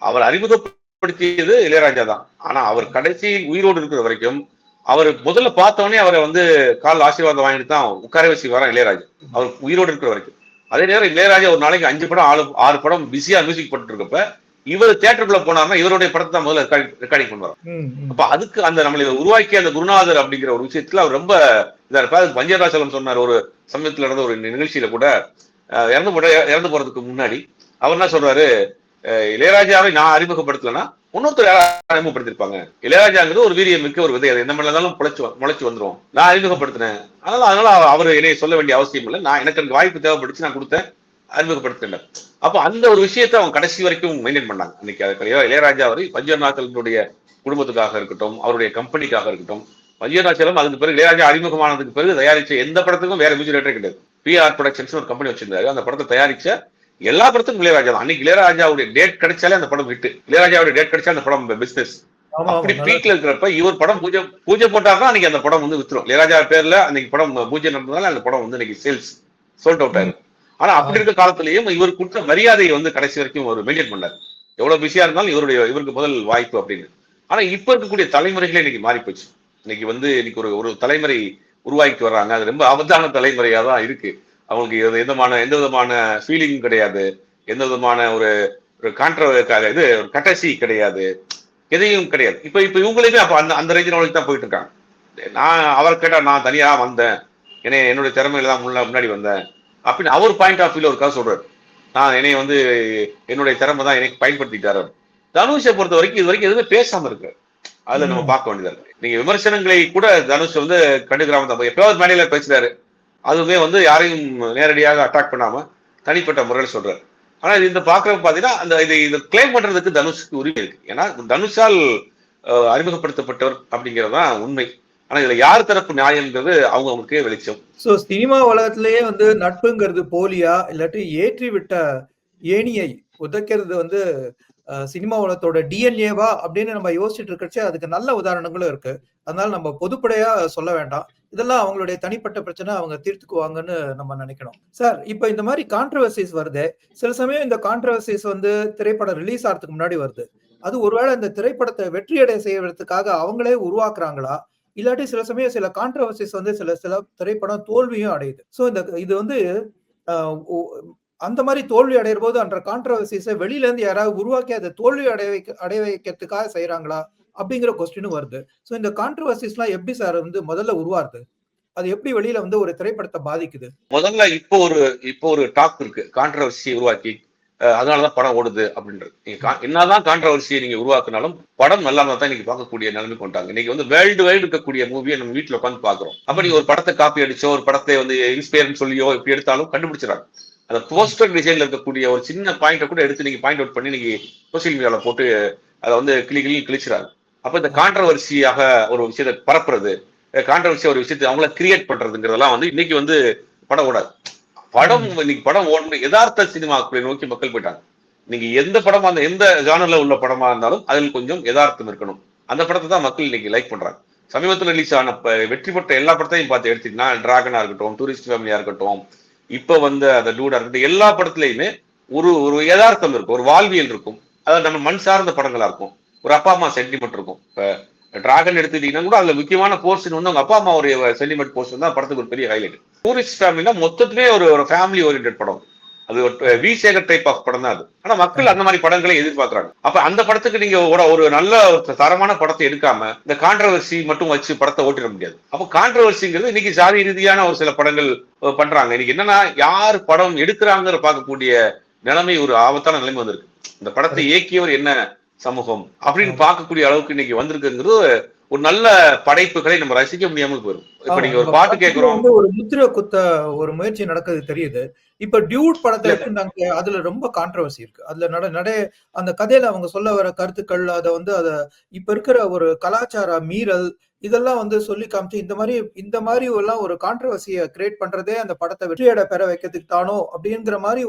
அவர் அறிமுகப்படுத்தியது இளையராஜா தான். ஆனா அவர் கடைசி உயிரோடு இருக்கிற வரைக்கும் அவர் முதல்ல பார்த்தவொடனே அவரை வந்து கால் ஆசீர்வாதம் வாங்கிட்டு தான் உட்கார வச்சு வர இளையராஜா, அவர் உயிரோடு இருக்கிற வரைக்கும். அதே நேரம் இளையராஜா ஒரு நாளைக்கு 5 படம் 6 படம் பிஸியா மியூசிக் போட்டு இருக்கப்ப இவர் தியேட்டருக்குள்ள போனார்னா இவருடைய படத்தை தான் முதல்ல ரெக்கார்டிங் பண்ணுவார். அப்ப அதுக்கு அந்த நம்மளை உருவாக்கிய அந்த குருநாதர் அப்படிங்கிற ஒரு விஷயத்துல அவர் ரொம்ப இதா இருப்பார். பஞ்சவர்ணாச்சலம் சொன்னார் ஒரு சமயத்துல நடந்த ஒரு நிகழ்ச்சியில கூட, இறந்து போறதுக்கு முன்னாடி அவர் என்ன சொல்றாரு, இளையராஜாவை நான் அறிமுகப்படுத்தலன்னா இன்னொருத்தர் யாரும் அறிமுகப்படுத்திருப்பாங்க. இளையராஜாங்கிறது ஒரு வீரியம் மிக்க ஒரு விதை, அதை எந்த மாதிரினாலும் முளைச்சு வந்துரும். நான் அறிமுகப்படுத்தினேன், அதனால அவர் என்னைய சொல்ல வேண்டிய அவசியம் இல்லை, நான் எனக்கு வாய்ப்பு தேவைப்படுச்சு, நான் கொடுத்தேன், அறிமுகப்படுத்தினேன். அப்ப அந்த ஒரு விஷயத்தை அவங்க கடைசி வரைக்கும் மெயின்டைன் பண்ணாங்க. இன்னைக்கு இளையராஜா வரை பஞ்சவர்ணாச்சலனுடைய குடும்பத்துக்காக இருக்கட்டும், அவருடைய கம்பெனிக்காக இருக்கட்டும், பஞ்சவர்ணாச்சலம் அதுக்கு பிறகு இளையராஜா அறிமுகமானதுக்கு பிறகு தயாரிச்ச எந்த படத்துக்கும் வேற மியூசிக் டைரக்டர் கிடையாது. பிஆர் ப்ரொடக்ஷன்ஸ் ஒரு கம்பெனி வச்சிருந்தாரு. அந்த படத்தை தயாரிச்ச எல்லா படத்துக்கும் இளையராஜா தான். அன்னைக்கு இளையராஜாவுடைய டேட் கிடைச்சாலே அந்த படம் ஹிட். இளையராஜாவுடைய டேட் கிடைச்சா அந்த படம் பிசினஸ். அப்படி பீக்ல இருக்கிறப்ப இவர் படம் பூஜை போட்டாருன்னா அன்னைக்கு அந்த படம் வந்து வித்துரும். இளையராஜா பேர்ல அன்னைக்கு படம் பூஜை நடந்ததால அந்த படம் வந்து இன்னைக்கு சேல்ஸ் சோல்ட் அவுட் ஆயிரும். ஆனா அப்படி இருக்க காலத்திலேயும் இவர் கொடுத்த மரியாதையை வந்து கடைசி வரைக்கும் ஒரு மெயின்டைன் பண்ணார். எவ்வளவு பிஸியா இருந்தாலும் இவருக்கு முதல் வாய்ப்பு அப்படின்னு. ஆனா இப்ப இருக்கக்கூடிய தலைமுறைகளே இன்னைக்கு மாறி போச்சு. இன்னைக்கு வந்து இன்னைக்கு ஒரு தலைமுறை உருவாக்கிட்டு வர்றாங்க. அது ரொம்ப ஆபத்தான தலைமுறையா தான் இருக்கு. அவங்களுக்கு எந்த விதமான ஃபீலிங் கிடையாது, எந்த விதமான ஒரு இது ஒரு கட்டசி கிடையாது, எதையும் கிடையாது. இப்ப இவங்களுமே அப்ப அந்த ரேஞ்சில் தான் போயிட்டு இருக்காங்க. நான் அவர் கேட்டா நான் தனியா வந்தேன், என்னுடைய திறமையில தான் முன்னாடி வந்தேன் அப்படின்னு அவர் பாயிண்ட் ஆஃப் வியூல ஒரு கதை சொல்றாரு. நான் என்னை வந்து என்னுடைய திறமை தான் எனக்கு பயன்படுத்திட்டாரு. தனுஷை பொறுத்த வரைக்கும் இது வரைக்கும் எதுவுமே பேசாம இருக்கு. அதுல நம்ம பார்க்க வேண்டியதா இருக்கு. நீங்க விமர்சனங்களை கூட தனுஷ் வந்து கண்டுக்கிறாம தான் எப்பயாவது மேடையில பேசுறாரு. அதுவுமே வந்து யாரையும் நேரடியாக அட்டாக் பண்ணாம தனிப்பட்ட முறையில் சொல்றாரு. ஆனா இந்த பாக்குறப்ப பாத்தீங்கன்னா அந்த இதை கிளைம் பண்றதுக்கு தனுஷுக்கு உரிமை இருக்கு. ஏன்னா தனுஷால் அறிமுகப்படுத்தப்பட்டவர் அப்படிங்கறதுதான் உண்மை. ஆனா இதுல யார் தரப்பு நியாயம்ங்கிறது அவங்களுக்கே வெளிச்சம். சோ சினிமா உலகத்திலேயே வந்து நட்புங்கிறது போலியா இல்லாட்டி ஏற்றி விட்ட ஏணியை உதைக்கிறது வந்து சினிமா உலகத்தோட டிஎன்ஏவா அப்படின்னு நம்ம யோசிச்சுட்டு இருக்கச்சே அதுக்கு நல்ல உதாரணங்களும் இருக்கு. அதனால நம்ம பொதுப்படையா சொல்ல வேண்டாம். இதெல்லாம் அவங்களுடைய தனிப்பட்ட பிரச்சனை, அவங்க தீர்த்துக்குவாங்கன்னு நம்ம நினைக்கணும். சார், இப்ப இந்த மாதிரி கான்ட்ரவர்சிஸ் வருது. சில சமயம் இந்த கான்ட்ரவர்சிஸ் வந்து திரைப்படம் ரிலீஸ் ஆகிறதுக்கு முன்னாடி வருது. அது ஒருவேளை இந்த திரைப்படத்தை வெற்றியடை செய்யறதுக்காக அவங்களே உருவாக்குறாங்களா, இல்லாட்டி சில சமயம் சில கான்ட்ரவர்சிஸ் வந்து சில திரைப்படம் தோல்வியும் அடையுது. சோ இது வந்து அந்த மாதிரி தோல்வி அடைகிற போது அந்த கான்ட்ரவர்சிஸை வெளியில இருந்து யாராவது உருவாக்கி அதை தோல்வி அடைய வைக்கிறதுக்காக செய்யறாங்களா அப்படிங்கிற கொஸ்டினும் வருது. சோ இந்த கான்ட்ரவர்சிஸ் எல்லாம் எப்படி சார் வந்து முதல்ல உருவாருது, அது எப்படி வெளியில வந்து ஒரு திரைப்படத்தை பாதிக்குது? முதல்ல இப்போ ஒரு டாக் இருக்கு, கான்ட்ரவர்சி உருவாக்கி அதனாலதான் படம் ஓடுது அப்படின்றது. என்னதான் கான்ட்ரவர்சியை நீங்க உருவாக்குனாலும் படம் நல்லா தான் இன்னைக்கு பார்க்கக்கூடிய நிலைமை கொண்டாங்க. இன்னைக்கு வந்து வேர்ல்டு வைடு இருக்கக்கூடிய மூவியை நம்ம வீட்டுல உட்காந்து பாக்குறோம். அப்ப நீங்க ஒரு படத்தை காப்பி அடிச்சோ ஒரு படத்தை வந்து இன்ஸ்பயர்னு சொல்லியோ இப்படி எடுத்தாலும் கண்டுபிடிச்சிடறாங்க. அந்த போஸ்டர் டிசைன்ல இருக்கக்கூடிய ஒரு சின்ன பாயிண்ட கூட எடுத்து நீங்க பாயிண்ட் அவுட் பண்ணி நீங்க சோசியல் மீடியால போட்டு அதை வந்து கிழிச்சிடாங்க. அப்ப இந்த கான்ட்ரவர்சியாக ஒரு விஷயத்தை பரப்புறது, கான்ட்ரவர்சியா ஒரு விஷயத்தை அவங்கள கிரியேட் பண்றதுங்கிறதெல்லாம் வந்து இன்னைக்கு வந்து படம் ஓடாது. இன்னைக்கு படம் ஓடணும் யதார்த்த சினிமாக்களை நோக்கி மக்கள் போயிட்டாங்க. நீங்க எந்த படமா எந்த ஜானர்ல உள்ள படமா இருந்தாலும் அதில் கொஞ்சம் யதார்த்தம் இருக்கணும். அந்த படத்தை தான் மக்கள் இன்னைக்கு லைக் பண்றாங்க. சமீபத்தில் ரிலீஸ் ஆன வெற்றி பெற்ற எல்லா படத்தையும் பார்த்து எடுத்தீங்கன்னா டிராகனா இருக்கட்டும், டூரிஸ்ட் ஃபேமிலியா இருக்கட்டும், இப்ப வந்து அந்த டூடா இருக்கட்டும், எல்லா படத்துலயுமே ஒரு யதார்த்தம் இருக்கும், ஒரு வாழ்வியல் இருக்கும். அதாவது நம்ம மண் சார்ந்த படங்களா இருக்கும், ஒரு அப்பா அம்மா சென்டிமெண்ட் இருக்கும். இப்ப டிராகன் எடுத்துட்டீங்கன்னா கூட அதுல முக்கியமான போர்ஷன் வந்து அவங்க அப்பா அம்மாவுடைய சென்டிமெண்ட் போர்ஷன் தான் படத்துக்கு ஒரு பெரிய ஹைலைட். டூரிஸ்ட் ஃபேமிலினா மொத்தத்திலே ஒரு ஃபேமிலி ஓரியன்டட் படம். அது ஒரு வி சேகர் டைப் ஆஃப் படம் தான் அது. ஆனா மக்கள் அந்த மாதிரி படங்களை எதிர்பார்க்கறாங்க. அப்ப அந்த படத்துக்கு நீங்க ஒரு நல்ல தரமான படத்தை எடுக்காம இந்த கான்ட்ரவர்சி மட்டும் வச்சு படத்தை ஓட்டிட முடியாது. அப்ப கான்ட்ரவர்சிங்கிறது இன்னைக்கு ஜாதி ரீதியான ஒரு சில படங்கள் பண்றாங்க. இன்னைக்கு என்னன்னா யார் படம் எடுக்கிறாங்கிற பார்க்கக்கூடிய நிலைமை, ஒரு ஆபத்தான நிலைமை வந்திருக்கு. இந்த படத்தை இயக்கியவர் என்ன சமூகம் அப்படின்னு பார்க்கக்கூடிய அளவுக்கு இன்னைக்கு வந்திருக்குங்கிறது ஒரு நல்ல படைப்புகளை நம்ம ரசிக்க முடியாமல் போயிடும். இப்ப நீங்க ஒரு பாட்டு கேட்கிறோம், ஒரு முத்திரை குத்த ஒரு முயற்சி நடக்குது தெரியுது. இப்ப டியூட் படத்தை எடுத்துட்டாங்க, அதுல ரொம்ப கான்ட்ரவர்சி இருக்கு. அதுல அந்த கதையில அவங்க சொல்ல வர கருத்துக்கள், அதை இப்ப இருக்கிற ஒரு கலாச்சார மீறல், இதெல்லாம் சொல்லி காமிச்சு இந்த மாதிரி எல்லாம் ஒரு கான்ட்ரவர்சியை கிரியேட் பண்றதே அந்த படத்தை வெற்றியடை பெற வைக்கிறதுக்கு தானோ அப்படிங்கிற மாதிரி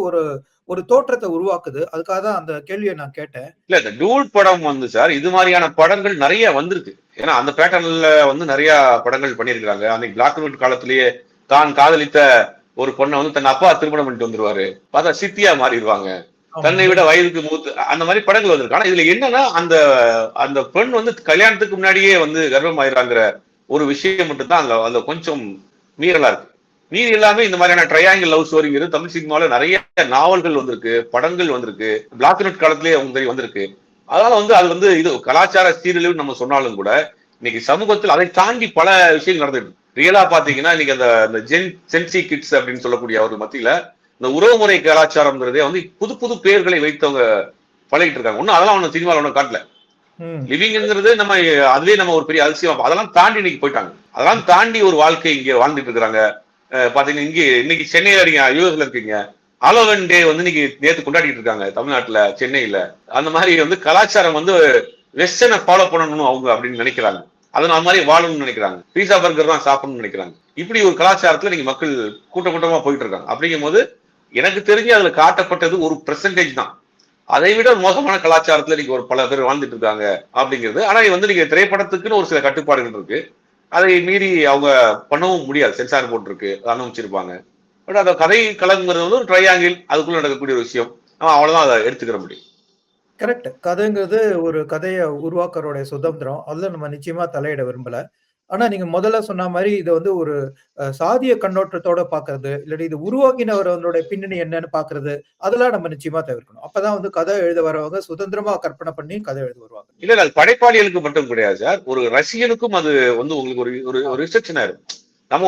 ஒரு தோற்றத்தை உருவாக்குது. அதுக்காக தான் அந்த கேள்வியை நான் கேட்டேன். இல்ல இந்த டியூட் படம் சார் இது மாதிரியான படங்கள் நிறைய வந்திருக்கு. ஏன்னா அந்த பேட்டர்ன்ல நிறைய படங்கள் பண்ணிருக்காங்க. அன்னைக்கு பிளாக் அண்ட் ஒயிட் காலத்திலேயே தான் காதலித்த ஒரு பொண்ணை தன் அப்பா திருமணம் பண்ணிட்டு வந்துருவாரு, பார்த்தா சித்தியா மாறிடுவாங்க, தன்னை விட வயதுக்கு மூத்து, அந்த மாதிரி படங்கள் வந்திருக்கு. ஆனா இதுல என்னன்னா அந்த பெண் கல்யாணத்துக்கு முன்னாடியே கர்ப்பம் ஆயிடுறாங்கிற ஒரு விஷயம் மட்டும் தான் அந்த கொஞ்சம் மீறலா இருக்கு. மீறி எல்லாமே இந்த மாதிரியான ட்ரையாங்கிள் லவ் ஸ்டோரிங்கிறது தமிழ் சினிமாவில நிறைய நாவல்கள் வந்திருக்கு, படங்கள் வந்திருக்கு, பிளாக் அண்ட் ஒயிட் காலத்திலேயே வந்திருக்கு. அதனால அது இது கலாச்சார சீரழிவு நம்ம சொன்னாலும் கூட இன்னைக்கு சமூகத்தில் அதை தாண்டி பல விஷயங்கள் நடந்துட்டு. ரியலா பாத்தீங்கன்னா இன்னைக்கு அந்த ஜென்சி கிட்ஸ் அப்படின்னு சொல்லக்கூடிய அவர்கள் மத்தியில இந்த உறவுமுறை கலாச்சாரம்ங்கிறதே புது புது பேர்களை வைத்தவங்க பழகிட்டு இருக்காங்க. ஒன்னும் அதெல்லாம் ஒண்ணு சினிமாவில் ஒன்றும் காட்டல. லிவிங்கிறது அதுவே நம்ம ஒரு பெரிய அதிசயம். அதெல்லாம் தாண்டி இன்னைக்கு போயிட்டாங்க. அதெல்லாம் தாண்டி ஒரு வாழ்க்கை இங்க வாழ்ந்துட்டு இருக்கிறாங்க. பாத்தீங்கன்னா இன்னைக்கு சென்னையில இருக்கீங்க, யூஎஸ்ல இருக்கீங்க, ஹாலோவன் டே இன்னைக்கு நேத்து கொண்டாடிட்டு இருக்காங்க தமிழ்நாட்டுல, சென்னையில. அந்த மாதிரி கலாச்சாரம் வெஸ்டர்னை ஃபாலோ பண்ணணும் அவங்க அப்படின்னு நினைக்கிறாங்க. அது மாதிரி வாழணும்னு நினைக்கிறாங்க. பீஸா பர்கர் தான் சாப்பிடணும்னு நினைக்கிறாங்க. இப்படி ஒரு கலாச்சாரத்துல நீங்க மக்கள் கூட்டமா போயிட்டு இருக்காங்க. அப்படிங்கும் போது எனக்கு தெரிஞ்சு அதுல காட்டப்பட்டது ஒரு பெர்சன்டேஜ் தான். அதை விட மோசமான கலாச்சாரத்துல நீங்க ஒரு பல பேர் வாழ்ந்துட்டு இருக்காங்க அப்படிங்கிறது. ஆனா நீங்க திரைப்படத்துக்குன்னு ஒரு சில கட்டுப்பாடுகள் இருக்கு. அதை மீறி அவங்க பண்ணவும் முடியாது. சென்சார் போர்டு இருக்கு, அனுபவிச்சிருப்பாங்க. பட் அந்த கதை கலங்குறது ஒரு ட்ரையாங்கிள், அதுக்குள்ள நடக்கக்கூடிய ஒரு விஷயம். அவ்வளவுதான் அதை எடுத்துக்கிற முடியும். கரெக்ட். கதைங்கிறது ஒரு கதையை உருவாக்குறோடைய சுதந்திரம். அதுல நம்ம நிச்சயமா தலையிட விரும்பல. ஆனா நீங்க முதல்ல சொன்ன மாதிரி இதை ஒரு சாதிய கண்ணோட்டத்தோட பாக்குறது, இல்லாட்டி இது உருவாக்கினவர்களுடைய பின்னணி என்னன்னு பாக்குறது, அதெல்லாம் நம்ம நிச்சயமா தவிர்க்கணும். அப்பதான் கதை எழுத வரவங்க சுதந்திரமா கற்பனை பண்ணி கதை எழுத வருவாங்க. இல்ல அது படைப்பாளிகளுக்கு மட்டும் கிடையாது சார், ஒரு ரசிகனுக்கும் அது உங்களுக்கு ஒரு ரிசெப்ஷனா இருக்கும். நம்ம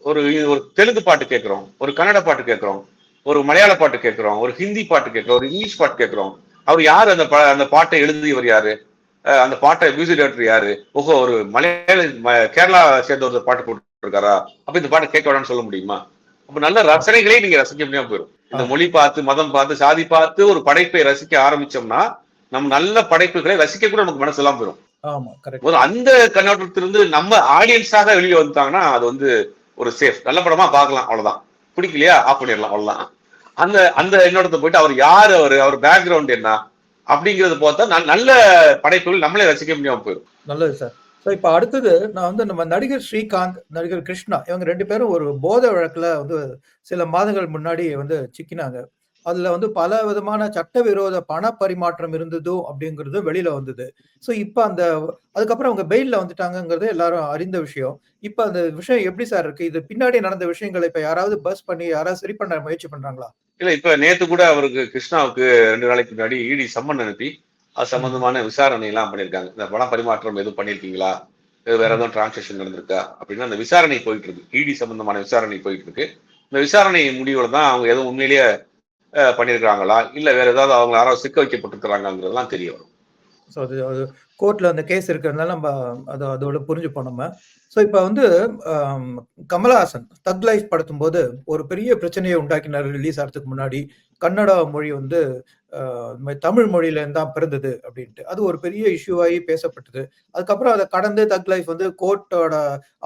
ஒரு தெலுங்கு பாட்டு கேட்கிறோம், ஒரு கன்னட பாட்டு கேட்கிறோம், ஒரு மலையாள பாட்டு கேட்கிறோம், ஒரு ஹிந்தி பாட்டு கேட்கிறோம், ஒரு இங்கிலீஷ் பாட்டு கேட்கிறோம். அவர் யாரு, அந்த பாட்டை எழுதியவர் யாரு, அந்த பாட்டை மியூசிக் டைரக்டர் யாரு, ஓஹோ ஒரு கேரளா சேர்ந்த ஒரு பாட்டு போட்டு இருக்காரா, அப்ப இந்த பாட்டை கேட்க வேடான்னு சொல்ல முடியுமா? அப்ப நல்ல ரசனைகளே நீங்க ரசிக்க முடியாம போயிடும். இந்த மொழி பார்த்து, மதம் பார்த்து, சாதி பார்த்து ஒரு படைப்பை ரசிக்க ஆரம்பிச்சோம்னா நம்ம நல்ல படைப்புகளை ரசிக்க கூட நமக்கு மனசு எல்லாம் போயிடும். அந்த கண்ணோட்டத்திலிருந்து நம்ம ஆடியன்ஸாக வெளியே வந்துட்டாங்கன்னா அது ஒரு சேஃப், நல்ல படமா பார்க்கலாம், அவ்வளவுதான். பிடிக்கலையா ஆஃப் பண்ணிடலாம், அவ்வளவுதான். அந்த எண்ணோட்டத்தை போயிட்டு அவர் யாரு, அவர் பேக்ரவுண்ட் என்ன அப்படிங்கறது பார்த்தா நல்ல படைப்புகள் நம்மளே ரசிக்க முடியாம போயிடும். நல்லது சார். ஸோ இப்போ அடுத்தது நான் நம்ம நடிகர் ஸ்ரீகாந்த், நடிகர் கிருஷ்ணா, இவங்க 2 பேரும் ஒரு போதை வழக்குல சில மாதங்கள் முன்னாடி சிக்கினாங்க. அதுல பல விதமான சட்டவிரோத பண பரிமாற்றம் இருந்ததோ அப்படிங்கிறது வெளியில வந்தது. ஸோ இப்ப அதுக்கப்புறம் அவங்க பெயில்ல வந்துட்டாங்கிறது எல்லாரும் அறிந்த விஷயம். இப்ப அந்த விஷயம் எப்படி சார் இருக்கு? இது பின்னாடி நடந்த விஷயங்களை இப்ப யாராவது பஸ் பண்ணி யாராவது சரி பண்ண முயற்சி பண்றாங்களா? இல்ல, இப்ப நேத்து கூட அவருக்கு கிருஷ்ணாவுக்கு 2 நாளைக்கு முன்னாடி இடி சம்மன் அனுப்பி அது சம்பந்தமான விசாரணை எல்லாம் பண்ணிருக்காங்க. இந்த பண பரிமாற்றம் எதுவும் பண்ணிருக்கீங்களா, வேற எதுவும் டிரான்சாக்ஷன் நடந்திருக்கா அப்படின்னு அந்த விசாரணை போயிட்டு இருக்கு. இடி சம்பந்தமான விசாரணை போயிட்டு இருக்கு. இந்த விசாரணை முடிவுல தான் அவங்க எதுவும் உண்மையிலேயே பண்ணிருக்காங்களா, இல்ல வேற ஏதாவது அவங்க யாராவது சிக்க வைக்கப்பட்டிருக்கிறாங்கிறதுலாம் தெரிய வரும். ஸோ அது கோர்ட்ல அந்த கேஸ் இருக்கிறதுனால நம்ம அதோட புரிஞ்சுப்போம் நம்ம. ஸோ இப்ப கமலஹாசன் தக் லைஃப் படுத்தும் போது ஒரு பெரிய பிரச்சனையை உண்டாக்கினார். ரிலீஸ் ஆகிறதுக்கு முன்னாடி கன்னட மொழி தமிழ் மொழியில தான் பிறந்தது அப்படின்ட்டு அது ஒரு பெரிய இஷ்யூவாகி பேசப்பட்டது. அதுக்கப்புறம் அதை கடந்து தக் லைஃப் கோர்ட்டோட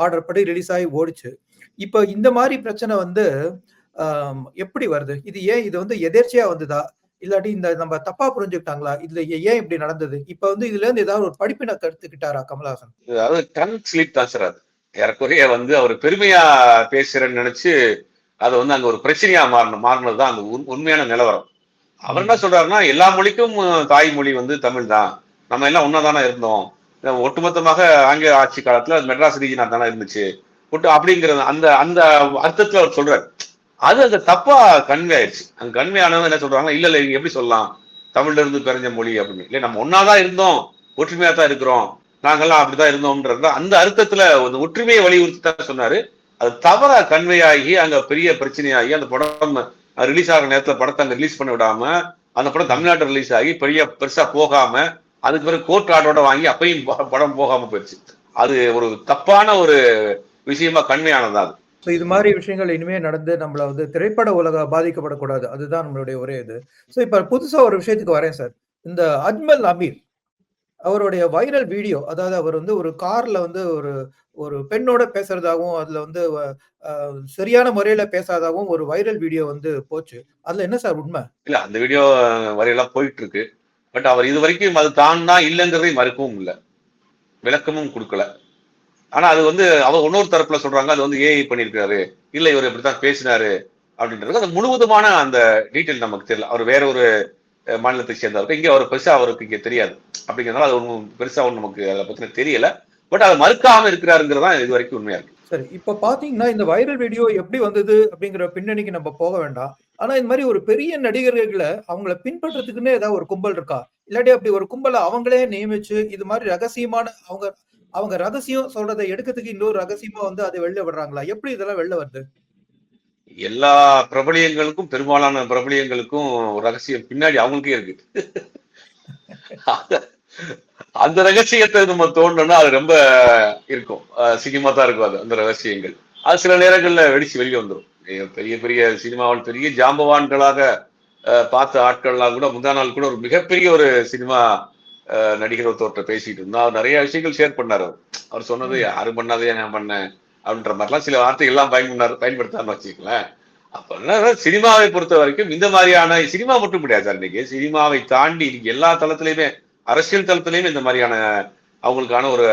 ஆர்டர் படி ரிலீஸ் ஆகி ஓடிச்சு. இப்ப இந்த மாதிரி பிரச்சனை எப்படி வருது? இது ஏன் இது எதேர்ச்சியா வந்ததா, இல்லாட்டி நம்ம தப்பா புரிஞ்சுக்கிட்டாங்களா, இதுல ஏன் இப்படி நடந்தது? இப்ப இதுல இருந்து ஏதாவது ஒரு படிப்பினை கருத்துக்கிட்டாரா கமலஹாசன்? அதாவது டங் ஸ்லிப் தான் சார். அது ஏறக்குறைய அவர் பெருமையா பேசுறேன்னு நினைச்சு அது அங்க ஒரு பிரச்சனையா மாறினதுதான் அந்த உண்மையான நிலவரம். அவர் என்ன சொல்றாருன்னா, எல்லா மொழிக்கும் தாய்மொழி தமிழ் தான், நம்ம எல்லாம் ஒன்னாதானே இருந்தோம், ஒட்டுமொத்தமாக ஆங்கில ஆட்சி காலத்துல மெட்ராஸ் ரீஜனா தானே இருந்துச்சு அப்படிங்கிறது அந்த அந்த அர்த்தத்துல அவர் சொல்றாரு. அது அந்த தப்பா கன்வே ஆயிடுச்சு. அந்த கன்வே ஆனவங்க என்ன சொல்றாங்க, இல்ல இல்ல நீங்க எப்படி சொல்லலாம் தமிழ்ல இருந்து பிறஞ்ச மொழி அப்படின்னு. இல்ல நம்ம ஒன்னாதான் இருந்தோம், ஒற்றுமையா தான் இருக்கிறோம், நாங்கெல்லாம் அப்படிதான் இருந்தோம்ன்றது அந்த அர்த்தத்துல அந்த ஒற்றுமையை வலியுறுத்தி தான் சொன்னாரு. அது தவறா கன்வே ஆகி அங்க பெரிய பிரச்சனையாகி அந்த படம் ரிலீஸ் ஆகிற நேரத்துல படத்தை அங்க ரிலீஸ் பண்ண விடாம அந்த படம் தமிழ்நாட்டு ரிலீஸ் ஆகி பெருசா போகாம அதுக்கு பிறகு கோர்ட் ஆர்டரோட வாங்கி அப்பயும் படம் போகாம போயிடுச்சு. அது ஒரு தப்பான ஒரு விஷயமா கன்வே ஆனதா அது. இது மாதிரி விஷயங்கள் இனிமே நடந்து நம்மள வந்து திரைப்பட உலகம் பாதிக்கப்படக்கூடாது. அதுதான் நம்மளுடைய ஒரே இது. இப்ப புதுசா ஒரு விஷயத்துக்கு வரேன் சார். இந்த அஜ்மல் அமீர் அவருடைய வைரல் வீடியோ, அதாவது அவர் வந்து ஒரு கார்ல வந்து ஒரு ஒரு பெண்ணோட பேசுறதாவும், அதுல வந்து சரியான முறையில பேசாதாவும் ஒரு வைரல் வீடியோ வந்து போச்சு. அதுல என்ன சார் உண்மை? இல்ல அந்த வீடியோ வரையெல்லாம் போயிட்டு இருக்கு. பட் அவர் இது வரைக்கும் அது தான் தான் இல்லைங்கிறதை மறுக்கவும் இல்லை, விளக்கமும் கொடுக்கல. ஆனா அது வந்து அவர் இன்னொரு தரப்புல சொல்றாங்க அது வந்து ஏஐ பண்ணிருக்காரு, இல்ல இவர் இப்படித்தான் பேசினாரு அப்படின்றது. அது முழுவதுமான அந்த டீட்டெயில் நமக்கு தெரியல. அவர் வேற ஒரு மாநிலத்தை சேர்ந்தவருக்கு, இங்க அவர் பெருசா அவருக்கு இங்க தெரியாது அப்படிங்கிறதுனால அது ஒன்றும் பெருசா ஒன்றும் நமக்கு அதை பத்தின தெரியல. பட் அதை மறுக்காம இருக்கிறாருங்கிறதா இது வரைக்கும் உண்மையா இருக்கு. சரி, இப்ப பாத்தீங்கன்னா இந்த வைரல் வீடியோ எப்படி வந்தது அப்படிங்கிற பின்னணிக்கு நம்ம போக வேண்டாம். ஆனா இந்த மாதிரி ஒரு பெரிய நடிகர்களை அவங்கள பின்பற்றதுக்குன்னே ஏதாவது ஒரு கும்பல் இருக்கா? இல்லாட்டி அப்படி ஒரு கும்பலை அவங்களே நியமிச்சு இது மாதிரி ரகசியமான அவங்க அவங்க ரகசியம் சொல்றதை எடுக்கிறதுக்கு இன்னொரு ரகசியமா வந்து அதை வெளில விடுறாங்களா? எப்படி இதெல்லாம் வெளில வருது? எல்லா பிரபலியங்களுக்கும், பெரும்பாலான பிரபலியங்களுக்கும் ஒரு ரகசியம் பின்னாடி அவங்களுக்கே இருக்கு. அந்த ரகசியத்தை நம்ம தோண்டனா அது ரொம்ப இருக்கும், சினிமா தான் இருக்கும். அது அந்த ரகசியங்கள் அது சில நேரங்கள்ல வெடிச்சு வெளியே வந்துடும். பெரிய பெரிய சினிமாவில் பெரிய ஜாம்பவான்களாக பார்த்த ஆட்கள்லாம் கூட முந்தா நாள் கூட ஒரு மிகப்பெரிய ஒரு சினிமா நடிகர் ஒருத்தவர்கிட்ட பேசிட்டு இருந்தா அவர் நிறைய விஷயங்கள் ஷேர் பண்ணாரு. அவர் சொன்னது யாரும் பண்ணாதே நான் பண்ணேன் அப்படின்ற மாதிரிலாம் சில வார்த்தைகள் எல்லாம் பயன்படுத்தான்னு வச்சுக்கங்களேன். அப்ப என்ன சினிமாவை பொறுத்த வரைக்கும் இந்த மாதிரியான சினிமா மட்டும் கிடையாது சார். இன்னைக்கு சினிமாவை தாண்டி எல்லா தளத்திலையுமே, அரசியல் தளத்திலையுமே இந்த மாதிரியான அவங்களுக்கான ஒரு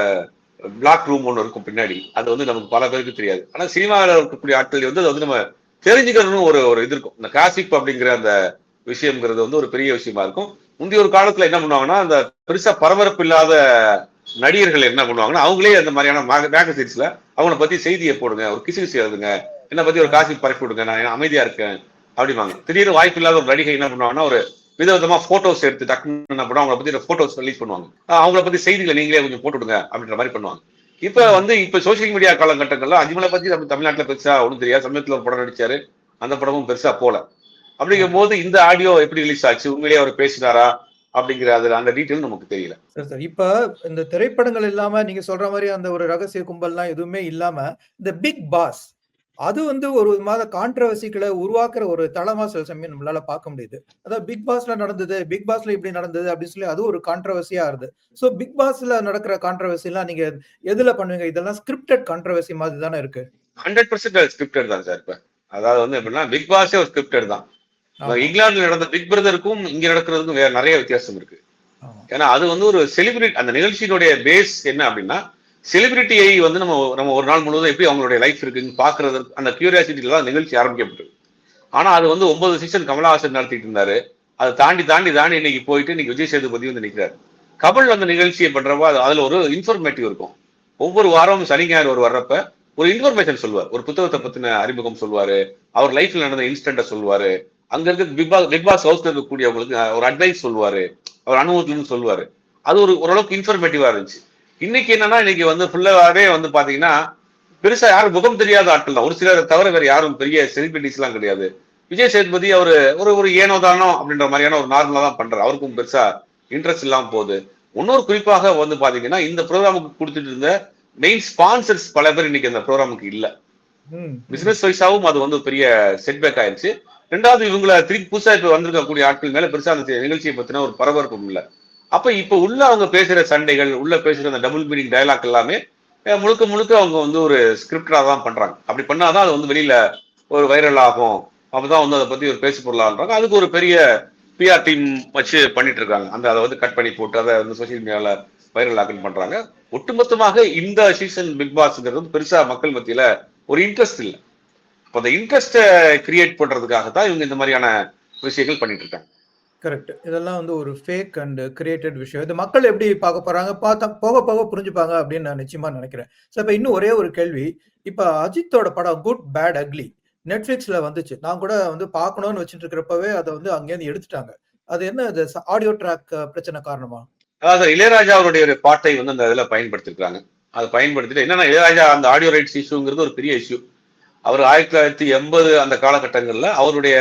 பிளாக் ரூம் ஒன்று இருக்கும் பின்னாடி. அது வந்து நமக்கு பல பேருக்கு தெரியாது. ஆனா சினிமாவில் இருக்கக்கூடிய ஆட்கள் வந்து அது வந்து நம்ம தெரிஞ்சுக்கணும்னு ஒரு ஒரு இது இருக்கும். இந்த காசிப் அப்படிங்கிற அந்த விஷயம்ங்கிறது வந்து ஒரு பெரிய விஷயமா இருக்கும். முந்தைய ஒரு காலத்துல என்ன பண்ணுவாங்கன்னா, அந்த பெருசா பரபரப்பு இல்லாத நடிகர்கள் என்ன பண்ணுவாங்கன்னா, அவங்களே அந்த மாதிரியான மேகசின்ஸ்ல அவங்கள பத்தி செய்தியை போடுங்க, ஒரு கிசு எழுதுங்க, என்னை பத்தி ஒரு காசிப் பரப்பி விடுங்க, நான் அமைதியா இருக்கேன் அப்படிவாங்க. திடீர்னு வாய்ப்பு இல்லாத ஒரு நடிகை என்ன பண்ணுவாங்கன்னா, ஒரு விதவிதமா போட்டோஸ் எடுத்து டக்குன்னு என்ன பண்ணுவாங்க, அவங்கள பத்தி போட்டோஸ் ரிலீஸ் பண்ணுவாங்க. அவங்கள பத்தி செய்திகளை நீங்களே கொஞ்சம் போட்டு விடுங்க அப்படின்ற மாதிரி பண்ணுவாங்க. இப்ப சோசியல் மீடியா காலகட்டங்கள்ல அஜ்மலை பத்தி நம்ம தமிழ்நாட்டுல பெருசா ஒன்றும் தெரியாது. சமயத்துல ஒரு படம் நடிச்சாரு, அந்த படமும் பெருசா போல. அப்படிங்கும் போது இந்த ஆடியோ எப்படி ரிலீஸ் ஆச்சு, உண்மையிலேயே அவர் பேசினாரா அப்படிங்கிற அதுல அந்த டீட்டெயில் நமக்கு தெரியல. சரி. இப்ப இந்த திரைப்படங்கள் இல்லாம நீங்க சொல்ற மாதிரி அந்த ஒரு ரகசிய கும்பல்லாம் எதுவுமே இல்லாம இந்த பிக் பாஸ் அது வந்து ஒரு விதமான கான்ட்ரோவர்சிகளை உருவாக்குற ஒரு தளமா சில சமயம் நம்மளால பார்க்க முடியுது. அதாவது பிக் பாஸ்ல நடந்தது, பிக் பாஸ்ல இப்படி நடந்தது அப்படின்னு சொல்லி அது ஒரு கான்ட்ரோவர்சியா ஆகுது. சோ பிக் பாஸ்ல நடக்கிற கான்ட்ரோவர்சி எல்லாம் நீங்க எதுல பண்ணுவீங்க? இதெல்லாம் ஸ்கிரிப்டட் கான்ட்ரோவர்சி மாதிரி தானே இருக்கு. 100% ஸ்கிரிப்டட் தான் சார். இப்ப அதாவது வந்து எப்படின்னா பிக் பாஸே ஒரு ஸ்கிரிப்டட் தான். இங்கிலாந்துல நடந்த பிக் பிரதருக்கும் இங்க நடக்கிறதுக்கும் வேற நிறைய வித்தியாசம் இருக்கு. ஏன்னா அது வந்து ஒரு செலிபிரிட்டி, அந்த நிகழ்ச்சியினுடைய பேஸ் என்ன அப்படின்னா செலிபிரிட்டியை வந்து நம்ம ஒரு நாள் முழுவதும் எப்படி அவங்களுடைய லைஃப் இருக்குன்னு பாக்குறது, அந்த கியூரியாசிட்டியில தான் நிகழ்ச்சி ஆரம்பிக்கப்பட்டது. ஆனா அது வந்து 9 சீசன் கமலஹாசன் நடத்திட்டு இருந்தாரு. அதை தாண்டி தாண்டி தாண்டி இன்னைக்கு போயிட்டு இன்னைக்கு விஜய் சேதுபதி வந்து நிற்கிறாரு. கமல் அந்த நிகழ்ச்சியை பண்றப்ப அதுல ஒரு இன்ஃபர்மேட்டிவ் இருக்கும். ஒவ்வொரு வாரமும் சனி ஞாயிறு ஒரு வர்றப்ப ஒரு இன்ஃபர்மேஷன் சொல்லுவார், ஒரு புத்தகத்தை பத்தின அறிமுகம் சொல்லுவாரு, அவர் லைஃப்ல நடந்த இன்சிடென்ட சொல்லுவாரு, அங்க இருக்க பிக் பாஸ் ஹவுஸ்ல இருக்கக்கூடியவங்களுக்கு ஒரு அட்வைஸ் சொல்லுவாரு, அவர் அனுபவத்திலிருந்து சொல்லுவாரு. அது ஓரளவுக்கு இன்ஃபர்மேட்டிவா இருந்துச்சு. இன்னைக்கு என்னன்னா இன்னைக்கு வந்து ஃபுல்லாவே வந்து பாத்தீங்கன்னா பெருசா யாரும் முகம் தெரியாத ஆட்கள் தான், ஒரு சிலரை தவிர வேற யாரும் பெரிய செலிபிரிட்டிஸ் எல்லாம் கிடையாது. விஜய் சேதுபதி அவரு ஒரு ஒரு ஏனோதானோ அப்படின்ற மாதிரியான ஒரு நார்மலா தான் பண்றாரு. அவருக்கும் பெருசா இன்ட்ரெஸ்ட் இல்லாம போகுது. இன்னொரு குறிப்பாக வந்து பாத்தீங்கன்னா இந்த ப்ரோக்ராமுக்கு கொடுத்துட்டு இருந்த மெயின் ஸ்பான்சர்ஸ் பல பேர் இன்னைக்கு அந்த ப்ரோக்ராமுக்கு இல்ல. பிசினஸ் வைஸாவும் அது வந்து பெரிய செட்பேக் ஆயிடுச்சு. ரெண்டாவது இவங்களை திருப்பி புதுசா இப்ப வந்திருக்கக்கூடிய ஆட்கள் மேல பெருசா அந்த நிகழ்ச்சியை பத்தின ஒரு பரபரப்பும் இல்லை. அப்ப இப்ப உள்ள அவங்க பேசுற சண்டைகள், உள்ள பேசுற அந்த டபுள் மீனிங் டயலாக் எல்லாமே முழுக்க முழுக்க அவங்க வந்து ஒரு ஸ்கிரிப்டா தான் பண்றாங்க. அப்படி பண்ணாதான் அது வந்து வெளியில ஒரு வைரல் ஆகும், அப்பதான் வந்து அதை பத்தி ஒரு பேசு பொருளான்றாங்க. அதுக்கு ஒரு பெரிய பிஆர் டீம் வச்சு பண்ணிட்டு இருக்காங்க. அந்த அதை வந்து கட் பண்ணி போட்டு அதை வந்து சோசியல் மீடியால வைரல் ஆக்கல் பண்றாங்க. ஒட்டுமொத்தமாக இந்த சீசன் பிக் பாஸ்ங்கிறது வந்து பெருசா மக்கள் மத்தியில ஒரு இன்ட்ரெஸ்ட் இல்லை. அப்ப அந்த இன்ட்ரெஸ்ட கிரியேட் பண்றதுக்காக தான் இவங்க இந்த மாதிரியான விஷயங்கள் பண்ணிட்டு இருக்காங்க. கரெக்ட். இதெல்லாம் வந்து ஒரு ஃபேக் அண்ட் கிரியேட்டட் விஷயம். இது மக்கள் எப்படி பார்க்க போறாங்க? பார்த்தா போக போக புரிஞ்சுப்பாங்க அப்படின்னு நான் நிச்சயமா நினைக்கிறேன். இப்ப இன்னும் ஒரே ஒரு கேள்வி. இப்ப அஜித்தோட படம் குட், பேட், அக்லி Netflixல வந்துச்சு. நான் கூட வந்து பார்க்கணும்னு வச்சுட்டு இருக்கிறப்பவே அத வந்து அங்கேருந்து எடுத்துட்டாங்க. அது என்ன அது ஆடியோ ட்ராக் பிரச்சனை காரணமா? அதாவது இளையராஜா அவருடைய ஒரு பாட்டை வந்து அந்த இதுல பயன்படுத்திருக்காங்க. அதை பயன்படுத்திட்டு என்னன்னா இளையராஜா அந்த ஆடியோ ரைட்ஸ் இஷ்யூங்கிறது ஒரு பெரிய இஷ்யூ. அவர் 1980 அந்த காலகட்டங்கள்ல அவருடைய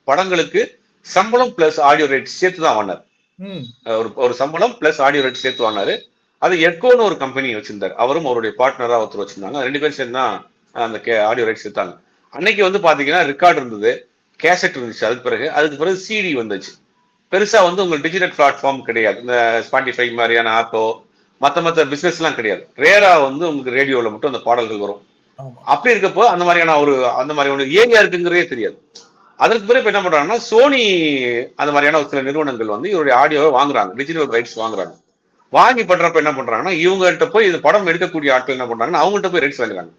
படங்களுக்கு சம்பளம் பிளஸ் ஆடியோ ரைட்ஸ் சேர்த்து தான் வாங்கினார். ம். ஒரு சம்பளம் பிளஸ் ஆடியோ ரைட்ஸ் சேர்த்து வாங்கினாரு. அது எக்கோன்னு ஒரு கம்பெனி வச்சிருந்தார். அவரும் அவருடைய பார்ட்னரா ஒருத்தர் வச்சிருந்தாங்க. 2 பேரும் சேர்ந்து தான் அந்த ஆடியோ ரைட்ஸ் எடுத்தாங்க. அன்னைக்கு வந்து பாத்தீங்கன்னா ரெக்கார்டு இருந்தது, கேசட் இருந்துச்சு. அதுக்கு பிறகு சிடி வந்துச்சு. பெருசா வந்து உங்களுக்கு டிஜிட்டல் பிளாட்ஃபார்ம் கிடையாது. இந்த ஸ்பாட்டிஃபை மாதிரியான ஆப்போ மத்த பிசினஸ் எல்லாம் கிடையாது. ரேரா வந்து உங்களுக்கு ரேடியோல மட்டும் அந்த பாடல்கள் வரும். ஆமா. அப்படி இருக்கப்போ அந்த மாதிரியான ஒரு ஏரியா இருக்குங்கிறதே தெரியாது. அதற்கு பிறகு என்ன பண்றாங்கன்னா சோனி அந்த மாதிரியான ஒரு சில நிறுவனங்கள் வந்து இவருடைய ஆடியோவை வாங்குறாங்க, டிஜிட்டல் ரைட்ஸ் வாங்குறாங்க. வாங்கி பண்றப்ப என்ன பண்றாங்கன்னா இவங்ககிட்ட போய் இந்த படம் எடுக்கக்கூடிய ஆட்கள் என்ன பண்றாங்கன்னா அவங்கள்ட்ட போய் ரைட்ஸ் வாங்குறாங்க.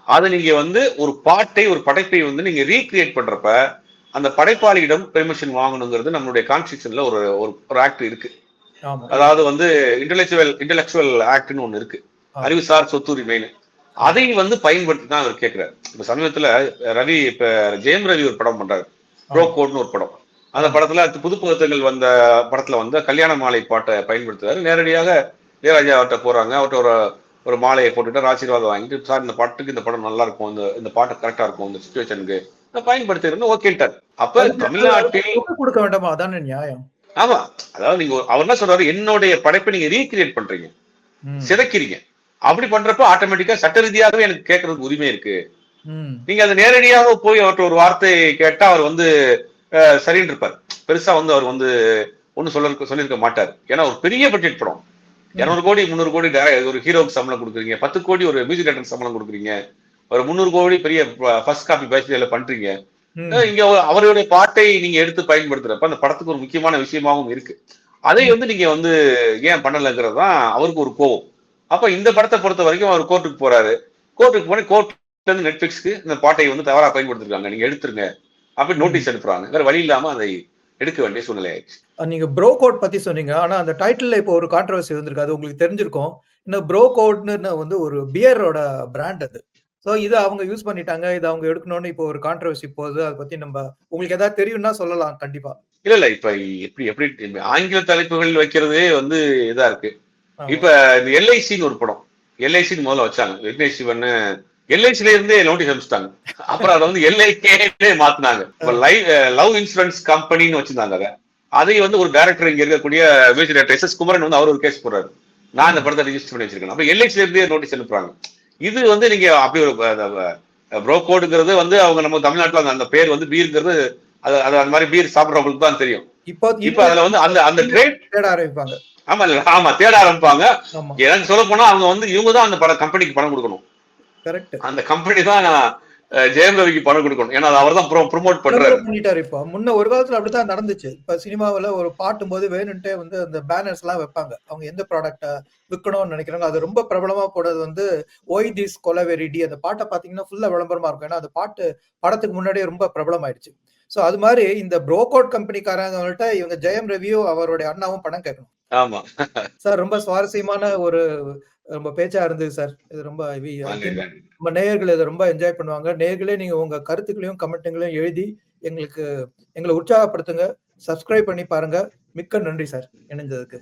அதை நீங்க வந்து ஒரு பாட்டை ஒரு படைப்பை வந்து நீங்க ரீக்ரியேட் பண்றப்ப அந்த படைப்பாளியிடம் பெர்மிஷன் வாங்கணுங்கிறது நம்மளுடைய கான்ஸ்டிடியூஷன்ல ஒரு ஒரு ஆக்ட் இருக்கு. ஆமா. அதாவது வந்து இன்டெலெக்சுவல் ஆக்ட்னு ஒண்ணு இருக்கு, அறிவுசார் சொத்துரிமைன்னு. அதை வந்து பயன்படுத்தி தான் அவர் கேட்கிறாரு. இப்ப சமீபத்துல ரவி இப்ப ஜெயம் ரவி ஒரு படம் பண்றாரு, ப்ரோ கோட்னு ஒரு படம். அந்த படத்துல புது புத்தகங்கள் வந்த படத்துல வந்து கல்யாண மாலை பாட்டை பயன்படுத்துறாரு. நேரடியாக இளையராஜா அவர்கிட்ட போறாங்க, அவர்கிட்ட ஒரு மாலையை போட்டுட்டு ஆசீர்வாதம் வாங்கிட்டு, சார் இந்த பாட்டுக்கு இந்த படம் நல்லா இருக்கும், இந்த பாட்டு கரெக்டா இருக்கும் இந்த சுச்சுவேஷனுக்கு பயன்படுத்திருந்தேன் ஓகேட்டார். அப்ப தமிழ்நாட்டில் கொடுக்க வேண்டாமா? அதானே நியாயம். ஆமா, அதாவது நீங்க அவர் என்ன சொல்றாரு, என்னுடைய படைப்பை நீங்க ரீக்ரியேட் பண்றீங்க, சிதைக்கிறீங்க. அப்படி பண்றப்ப ஆட்டோமேட்டிக்கா சட்ட ரீதியாகவே எனக்கு கேட்கறதுக்கு உரிமை இருக்கு. நீங்க அதை நேரடியாக போய் அவர்கிட்ட ஒரு வார்த்தை கேட்டா அவர் வந்து சரின்னு இருப்பார். பெருசா வந்து அவர் வந்து ஒன்னும் சொல்லியிருக்க மாட்டார். ஏன்னா ஒரு பெரிய பட்ஜெட் படம், 200 கோடி 300 கோடி ஒரு ஹீரோக்கு சம்பளம் கொடுக்குறீங்க, 10 கோடி ஒரு மியூசிக் டைரக்டருக்கு சம்பளம் கொடுக்குறீங்க, ஒரு 300 கோடி பெரிய ஃபர்ஸ்ட் காப்பி பேசில பண்றீங்க. இங்க அவருடைய பாட்டை நீங்க எடுத்து பயன்படுத்துறப்ப அந்த படத்துக்கு ஒரு முக்கியமான விஷயமாவும் இருக்கு. அதை வந்து நீங்க வந்து ஏன் பண்ணலங்கிறது தான் அவருக்கு ஒரு கோவம். அப்ப இந்த படத்தை பொறுத்த வரைக்கும் அவர் கோர்ட்டுக்கு போறாரு. கோர்ட்டுக்கு போன கோர்ட்ல இருந்து நெட்ஃபிளிக்ஸ்க்கு இந்த பாட்டை வந்து தவறா பயன்படுத்திருக்காங்க, நீங்க எடுத்துருங்க அப்படி நோட்டீஸ் அனுப்புறாங்க. வேற வழி இல்லாம அதை எடுக்க வேண்டிய சூழ்நிலை ஆயிடுச்சு. நீங்க ப்ரோ கோட் பத்தி சொன்னீங்க. ஆனா அந்த டைட்டில்ல இப்போ ஒரு கான்ட்ரோவர்சி வந்திருக்கு. அது உங்களுக்கு தெரிஞ்சிருக்கும். இந்த ப்ரோ கோட்னு வந்து ஒரு பியரோட பிராண்ட் அது. சோ இத அவங்க யூஸ் பண்ணிட்டாங்க. இத அவங்க எடுக்கணும்னு இப்போ ஒரு கான்ட்ரோவர்சி போகுது. அத பத்தி உங்களுக்கு ஏதாவது தெரியும்னா சொல்லலாம் கண்டிப்பா. இல்ல இப்ப எப்படி ஆங்கில தலைப்புகள் வைக்கிறதே வந்து இதா இருக்கு. இப்ப இந்த எல்ஐசின்னு ஒரு படம், எல்ஐசின்னு முதல்ல வச்சாங்க, விக்னேஷ் சிவன் எல்ஐசில இருந்தே நோட்டீஸ் அனுப்பிச்சிட்டாங்க. அப்புறம் அதை வந்து எல்ஐகே மாத்தினாங்க. லவ் இன்சூரன்ஸ் கம்பெனின்னு வச்சிருந்தாங்க. அதை வந்து ஒரு டைரக்டர் இங்க இருக்கக்கூடிய மியூசிக் டைரக்டர் எஸ் குமரன் வந்து அவர் ஒரு கேஸ் போடுறாரு, நான் இந்த படத்தை ரிஜிஸ்டர் பண்ணி வச்சிருக்கேன். அப்ப எல்ஐசில இருந்தே நோட்டீஸ் அனுப்புறாங்க. இது வந்து நீங்க அப்படி ஒரு ப்ரோ கோடுங்கிறது வந்து அவங்க நம்ம தமிழ்நாட்டுல அந்த பேர் வந்து பீர்ங்கிறது அது அந்த மாதிரி பீர் சாப்பிடுறவங்களுக்கு தான் தெரியும். இப்ப அதுல வந்து அந்த ட்ரேட் தேட ஆரம்பிப்பாங்க. ஆமா தேட ஆரம்பிப்பாங்க. எனக்கு சொல்ல போனா அவங்க வந்து இவங்க தான் அந்த கம்பெனிக்கு பணம் கொடுக்கணும். அந்த கம்பெனி தான் ஜெயம் ரவிக்கு பணம் கொடுக்கணும். ஏன்னா அவர் தான் ப்ரோமோட் பண்றாரு. இப்ப முன்ன ஒரு காலத்துல அப்படித்தான் நடந்துச்சு. இப்ப சினிமாவில ஒரு பாட்டும் போது வேணும்ட்டே வந்து அந்த பேனர்ஸ் எல்லாம் வைப்பாங்க. அவங்க எந்த ப்ராடக்ட விற்கணும்னு நினைக்கிறாங்க. அது ரொம்ப பிரபலமா போடுறது வந்து ஒய் திஸ் கொலவெரிடி. அந்த பாட்டை பாத்தீங்கன்னா ஃபுல்லா விளம்பரமா இருக்கும். ஏன்னா அந்த பாட்டு படத்துக்கு முன்னாடியே ரொம்ப பிரபலம் ஆயிடுச்சு. சோ அது மாதிரி இந்த ப்ரோகோட் கம்பெனிக்காரங்கள்ட்ட இவங்க ஜெயம் ரவியும் அவருடைய அண்ணாவும் பணம் கேட்கணும். ஆமா சார், ரொம்ப சுவாரஸ்யமான ஒரு ரொம்ப பேச்சா இருந்தது சார். இது ரொம்ப நம்ம நேயர்கள் இதை ரொம்ப என்ஜாய் பண்ணுவாங்க. நேயர்களே நீங்க உங்க கருத்துக்களையும் கமெண்ட்டுங்களையும் எழுதி எங்களை உற்சாகப்படுத்துங்க. சப்ஸ்கிரைப் பண்ணி பாருங்க. மிக்க நன்றி சார் இணைஞ்சதுக்கு.